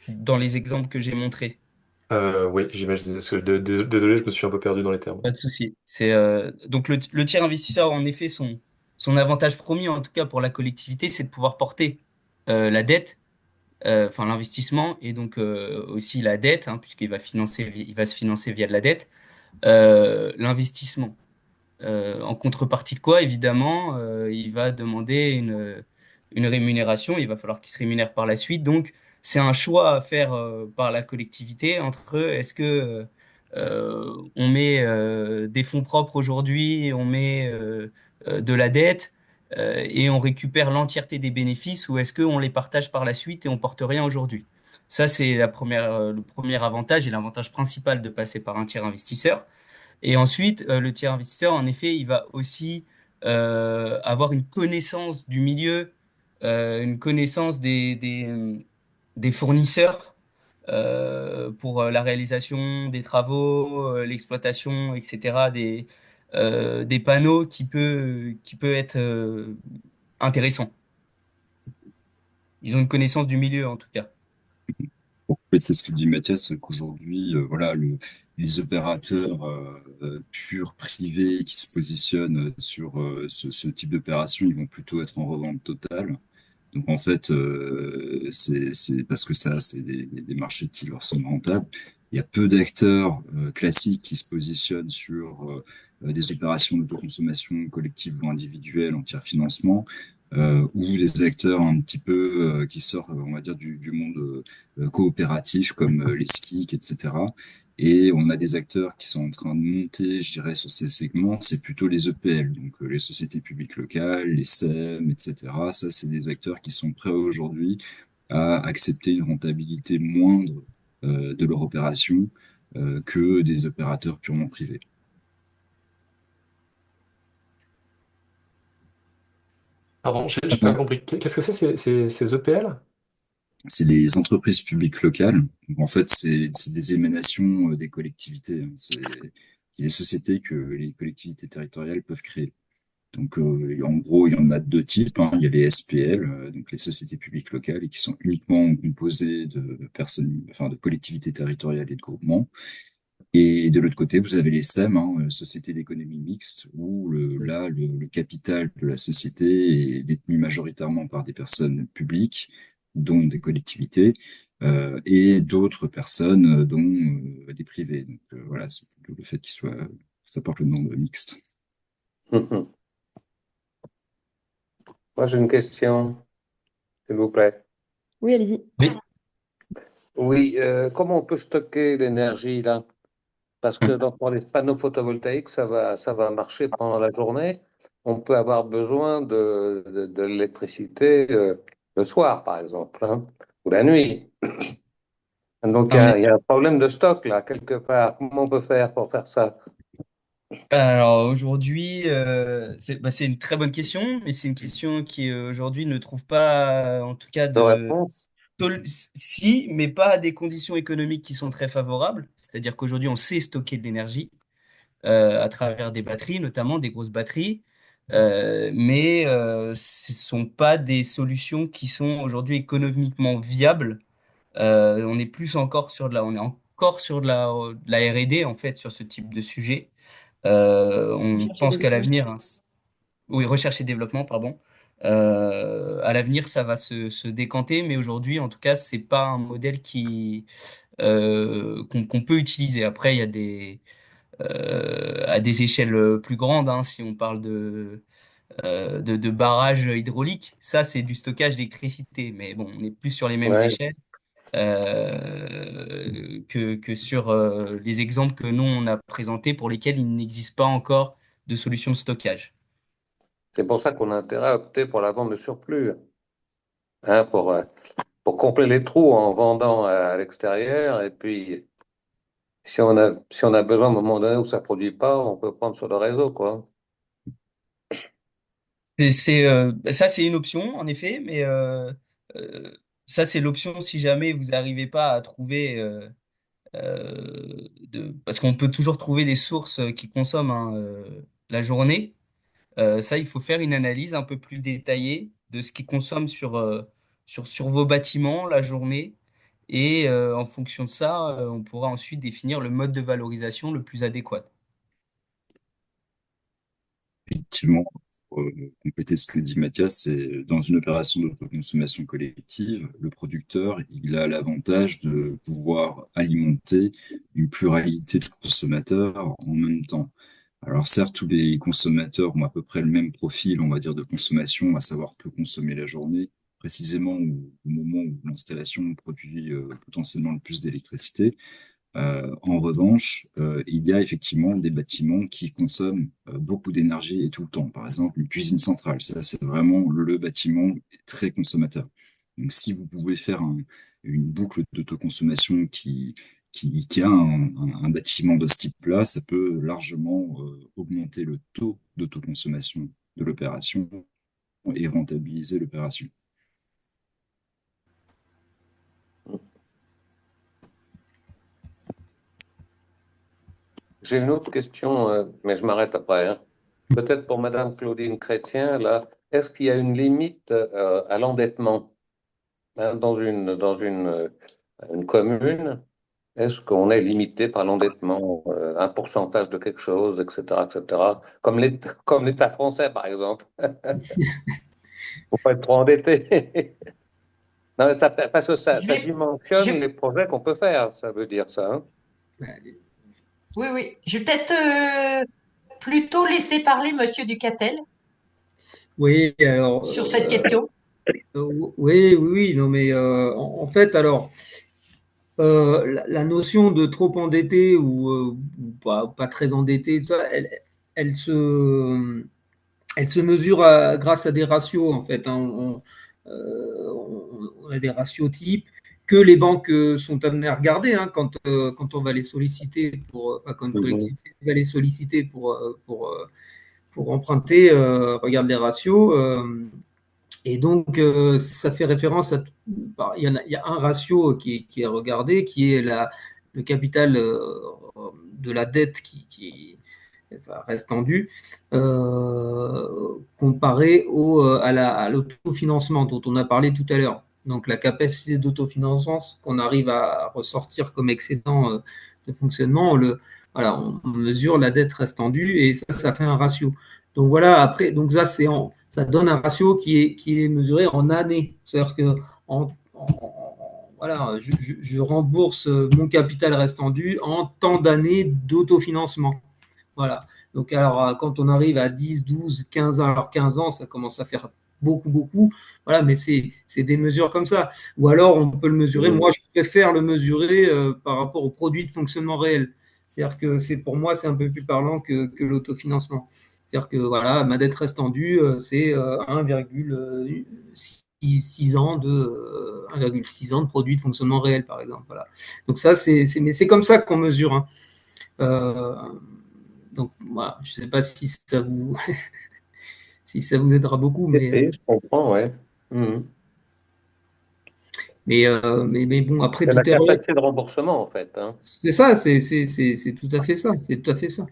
[SPEAKER 8] dans les exemples que j'ai montrés.
[SPEAKER 10] Oui, j'imagine. Désolé, je me suis un peu perdu dans les termes.
[SPEAKER 8] Pas de souci. Donc le tiers investisseur, en effet, son avantage premier, en tout cas pour la collectivité, c'est de pouvoir porter la dette, enfin l'investissement et donc aussi la dette, hein, puisqu'il va il va se financer via de la dette, l'investissement. En contrepartie de quoi, évidemment, il va demander une rémunération, il va falloir qu'il se rémunère par la suite. Donc, c'est un choix à faire par la collectivité entre est-ce que on met des fonds propres aujourd'hui, on met de la dette et on récupère l'entièreté des bénéfices ou est-ce qu'on les partage par la suite et on porte rien aujourd'hui? Ça, c'est le premier avantage et l'avantage principal de passer par un tiers investisseur. Et ensuite, le tiers investisseur, en effet, il va aussi avoir une connaissance du milieu, une connaissance des fournisseurs pour la réalisation des travaux, l'exploitation, etc., des panneaux qui peut être intéressant. Ils ont une connaissance du milieu, en tout cas.
[SPEAKER 7] Pour compléter ce que dit Mathias, c'est qu'aujourd'hui, voilà, les opérateurs purs privés qui se positionnent sur ce type d'opération, ils vont plutôt être en revente totale. Donc en fait, c'est parce que ça, c'est des marchés qui leur semblent rentables. Il y a peu d'acteurs classiques qui se positionnent sur des opérations d'autoconsommation collective ou individuelle en tiers financement, ou des acteurs un petit peu qui sortent, on va dire, du monde coopératif comme les SKIC, etc. Et on a des acteurs qui sont en train de monter, je dirais, sur ces segments, c'est plutôt les EPL, donc les sociétés publiques locales, les SEM, etc. Ça, c'est des acteurs qui sont prêts aujourd'hui à accepter une rentabilité moindre de leur opération que des opérateurs purement privés.
[SPEAKER 10] Pardon, j'ai pas compris. Qu'est-ce que c'est ces EPL?
[SPEAKER 7] C'est des entreprises publiques locales. Donc, en fait, c'est des émanations des collectivités, hein. C'est des sociétés que les collectivités territoriales peuvent créer. Donc, en gros, il y en a deux types, hein. Il y a les SPL, donc les sociétés publiques locales, et qui sont uniquement composées de personnes, enfin, de collectivités territoriales et de groupements. Et de l'autre côté, vous avez les SEM, hein, sociétés d'économie mixte, où le capital de la société est détenu majoritairement par des personnes publiques, dont des collectivités, et d'autres personnes, dont des privés. Donc voilà, c'est le fait ça porte le nom de mixte.
[SPEAKER 11] Mhm. Moi, j'ai une question, s'il vous plaît.
[SPEAKER 2] Oui, allez-y.
[SPEAKER 8] Oui.
[SPEAKER 11] Oui, comment on peut stocker l'énergie là? Parce que pour les panneaux photovoltaïques, ça va marcher pendant la journée. On peut avoir besoin de l'électricité le soir, par exemple, hein, ou la nuit. Donc,
[SPEAKER 8] En
[SPEAKER 11] il y a un problème de stock là, quelque part. Comment on peut faire pour faire ça?
[SPEAKER 8] Alors aujourd'hui, c'est une très bonne question, mais c'est une question qui aujourd'hui ne trouve pas, en tout cas,
[SPEAKER 11] De réponse?
[SPEAKER 8] si, mais pas à des conditions économiques qui sont très favorables. C'est-à-dire qu'aujourd'hui, on sait stocker de l'énergie à travers des batteries, notamment des grosses batteries, mais ce sont pas des solutions qui sont aujourd'hui économiquement viables. On est encore sur de la R&D en fait sur ce type de sujet. On
[SPEAKER 2] Recherche et
[SPEAKER 8] pense qu'à
[SPEAKER 2] développement.
[SPEAKER 8] l'avenir, hein, oui, recherche et développement, pardon. À l'avenir, ça va se décanter, mais aujourd'hui, en tout cas, c'est pas un modèle qu'on peut utiliser. Après, il y a à des échelles plus grandes, hein, si on parle de barrages hydrauliques, ça, c'est du stockage d'électricité. Mais bon, on est plus sur les mêmes
[SPEAKER 11] Ouais.
[SPEAKER 8] échelles que sur les exemples que nous, on a présentés pour lesquels il n'existe pas encore de solution de stockage.
[SPEAKER 11] C'est pour ça qu'on a intérêt à opter pour la vente de surplus, hein, pour combler les trous en vendant à l'extérieur. Et puis, si on a besoin à un moment donné où ça ne produit pas, on peut prendre sur le réseau, quoi.
[SPEAKER 8] Ça, c'est une option, en effet, mais euh, ça, c'est l'option si jamais vous n'arrivez pas à trouver, parce qu'on peut toujours trouver des sources qui consomment hein, la journée. Ça, il faut faire une analyse un peu plus détaillée de ce qui consomme sur vos bâtiments la journée. Et en fonction de ça, on pourra ensuite définir le mode de valorisation le plus adéquat.
[SPEAKER 7] Effectivement, pour compléter ce que dit Mathias, c'est dans une opération d'autoconsommation collective, le producteur, il a l'avantage de pouvoir alimenter une pluralité de consommateurs en même temps. Alors certes, tous les consommateurs ont à peu près le même profil, on va dire, de consommation, à savoir peu consommer la journée, précisément au moment où l'installation produit potentiellement le plus d'électricité. En revanche, il y a effectivement des bâtiments qui consomment beaucoup d'énergie et tout le temps. Par exemple, une cuisine centrale, ça c'est vraiment le bâtiment très consommateur. Donc si vous pouvez faire une boucle d'autoconsommation qui a un bâtiment de ce type-là, ça peut largement augmenter le taux d'autoconsommation de l'opération et rentabiliser l'opération.
[SPEAKER 11] J'ai une autre question, mais je m'arrête après, hein. Peut-être pour Madame Claudine Chrétien, là, est-ce qu'il y a une limite à l'endettement, hein, une commune? Est-ce qu'on est limité par l'endettement, un pourcentage de quelque chose, etc., etc., comme l'État français, par exemple? Faut pas être trop endetté. Non, mais parce que ça
[SPEAKER 1] Je vais, je,
[SPEAKER 11] dimensionne les projets qu'on peut faire, ça veut dire ça, hein.
[SPEAKER 1] oui, oui. Je vais peut-être plutôt laisser parler Monsieur Ducatel
[SPEAKER 6] Oui, alors,
[SPEAKER 1] sur cette question.
[SPEAKER 6] oui, oui, oui, non, mais en fait, alors, la notion de trop endetté ou pas très endetté, ça, elle se, elle se mesure grâce à des ratios, en fait, hein. On a des ratios types que les banques sont amenées à regarder, hein, quand on va les solliciter enfin, quand une
[SPEAKER 11] Mhm.
[SPEAKER 6] collectivité va les solliciter pour emprunter, regarde les ratios. Et donc, ça fait référence à. Il y a un ratio qui est regardé, qui est le capital de la dette enfin, reste tendu, comparé à l'autofinancement dont on a parlé tout à l'heure. Donc, la capacité d'autofinancement qu'on arrive à ressortir comme excédent de fonctionnement, voilà, on mesure la dette reste tendue et ça fait un ratio. Donc voilà, après, donc ça donne un ratio qui est mesuré en années. C'est-à-dire que voilà, je rembourse mon capital restendu en tant d'années d'autofinancement. Voilà. Donc alors, quand on arrive à 10, 12, 15 ans, alors 15 ans, ça commence à faire beaucoup, beaucoup. Voilà, mais c'est des mesures comme ça. Ou alors, on peut le mesurer.
[SPEAKER 11] Mhm.
[SPEAKER 6] Moi, je préfère le mesurer par rapport au produit de fonctionnement réel. C'est-à-dire que pour moi, c'est un peu plus parlant que l'autofinancement. C'est-à-dire que voilà, ma dette reste tendue, c'est 1,6 ans 1,6 ans de produit de fonctionnement réel, par exemple. Voilà. Donc ça, mais c'est comme ça qu'on mesure, hein. Euh, donc voilà, je ne sais pas si ça vous, si ça vous aidera beaucoup,
[SPEAKER 11] Je comprends, ouais. Mhm.
[SPEAKER 6] mais bon, après,
[SPEAKER 11] C'est la
[SPEAKER 6] tout est relatif.
[SPEAKER 11] capacité de remboursement, en fait, hein.
[SPEAKER 6] C'est ça, c'est tout à fait ça. C'est tout à fait ça.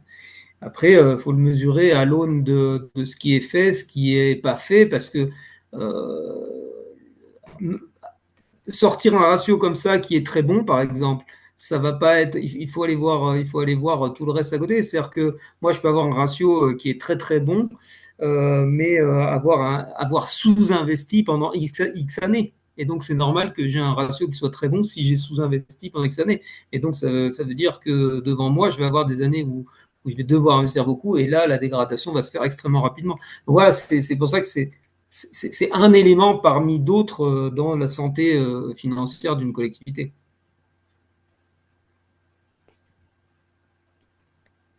[SPEAKER 6] Après, il faut le mesurer à l'aune de ce qui est fait, ce qui n'est pas fait, parce que euh, sortir un ratio comme ça qui est très bon, par exemple, ça va pas être. Il faut aller voir tout le reste à côté. C'est-à-dire que moi, je peux avoir un ratio qui est très très bon, mais avoir sous-investi pendant X années. Et donc, c'est normal que j'ai un ratio qui soit très bon si j'ai sous-investi pendant X années. Et donc, ça veut dire que devant moi, je vais avoir des années où je vais devoir investir beaucoup. Et là, la dégradation va se faire extrêmement rapidement. Donc, voilà, c'est pour ça que c'est un élément parmi d'autres dans la santé financière d'une collectivité.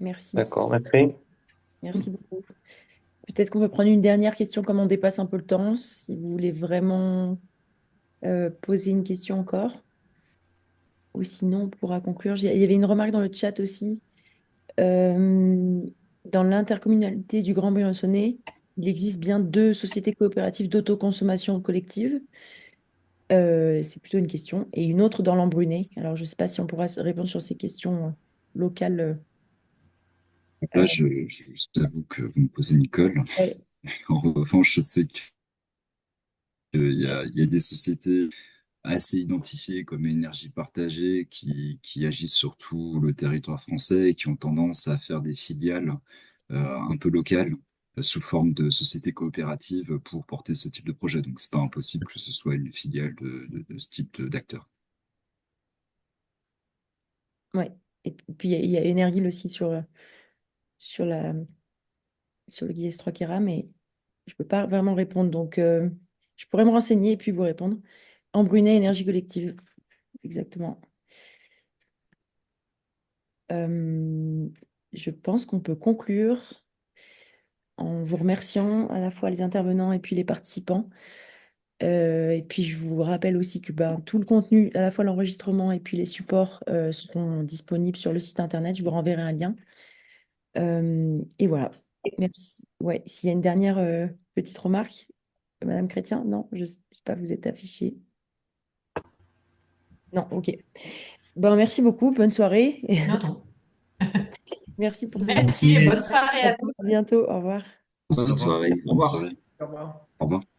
[SPEAKER 2] Merci.
[SPEAKER 11] D'accord, merci.
[SPEAKER 2] Merci beaucoup. Peut-être qu'on peut prendre une dernière question comme on dépasse un peu le temps, si vous voulez vraiment poser une question encore. Ou sinon, on pourra conclure. Il y avait une remarque dans le chat aussi. Euh, Dans l'intercommunalité du Grand Briançonnais, il existe bien 2 sociétés coopératives d'autoconsommation collective. C'est plutôt une question. Et une autre dans l'Embrunais. Alors, je ne sais pas si on pourra répondre sur ces questions locales.
[SPEAKER 7] Donc là, je t'avoue que vous me posez une colle.
[SPEAKER 2] Ouais.
[SPEAKER 7] En revanche, je sais qu'il y a des sociétés assez identifiées comme énergie partagée qui agissent sur tout le territoire français et qui ont tendance à faire des filiales un peu locales sous forme de sociétés coopératives pour porter ce type de projet. Donc, c'est pas impossible que ce soit une filiale de ce type d'acteurs.
[SPEAKER 2] Ouais. Et puis, il y a Energy aussi sur sur le guide S3 Kera, mais je ne peux pas vraiment répondre. Donc, Je pourrais me renseigner et puis vous répondre. Embrunet, énergie collective. Exactement. Je pense qu'on peut conclure en vous remerciant à la fois les intervenants et puis les participants. Et puis je vous rappelle aussi que tout le contenu, à la fois l'enregistrement et puis les supports seront disponibles sur le site internet. Je vous renverrai un lien. Et voilà. Merci. Ouais, s'il y a une dernière petite remarque, Madame Chrétien, non, je ne sais pas, vous êtes affichée. Non, ok. Merci beaucoup, bonne soirée.
[SPEAKER 1] Non, non.
[SPEAKER 2] Merci pour ces
[SPEAKER 1] Merci et bonne soirée à tous.
[SPEAKER 2] À bientôt, au revoir.
[SPEAKER 7] Bonne
[SPEAKER 6] Au revoir.
[SPEAKER 7] soirée.
[SPEAKER 6] Au
[SPEAKER 7] Bonne
[SPEAKER 6] revoir.
[SPEAKER 7] soirée.
[SPEAKER 4] Au revoir.
[SPEAKER 7] Au revoir.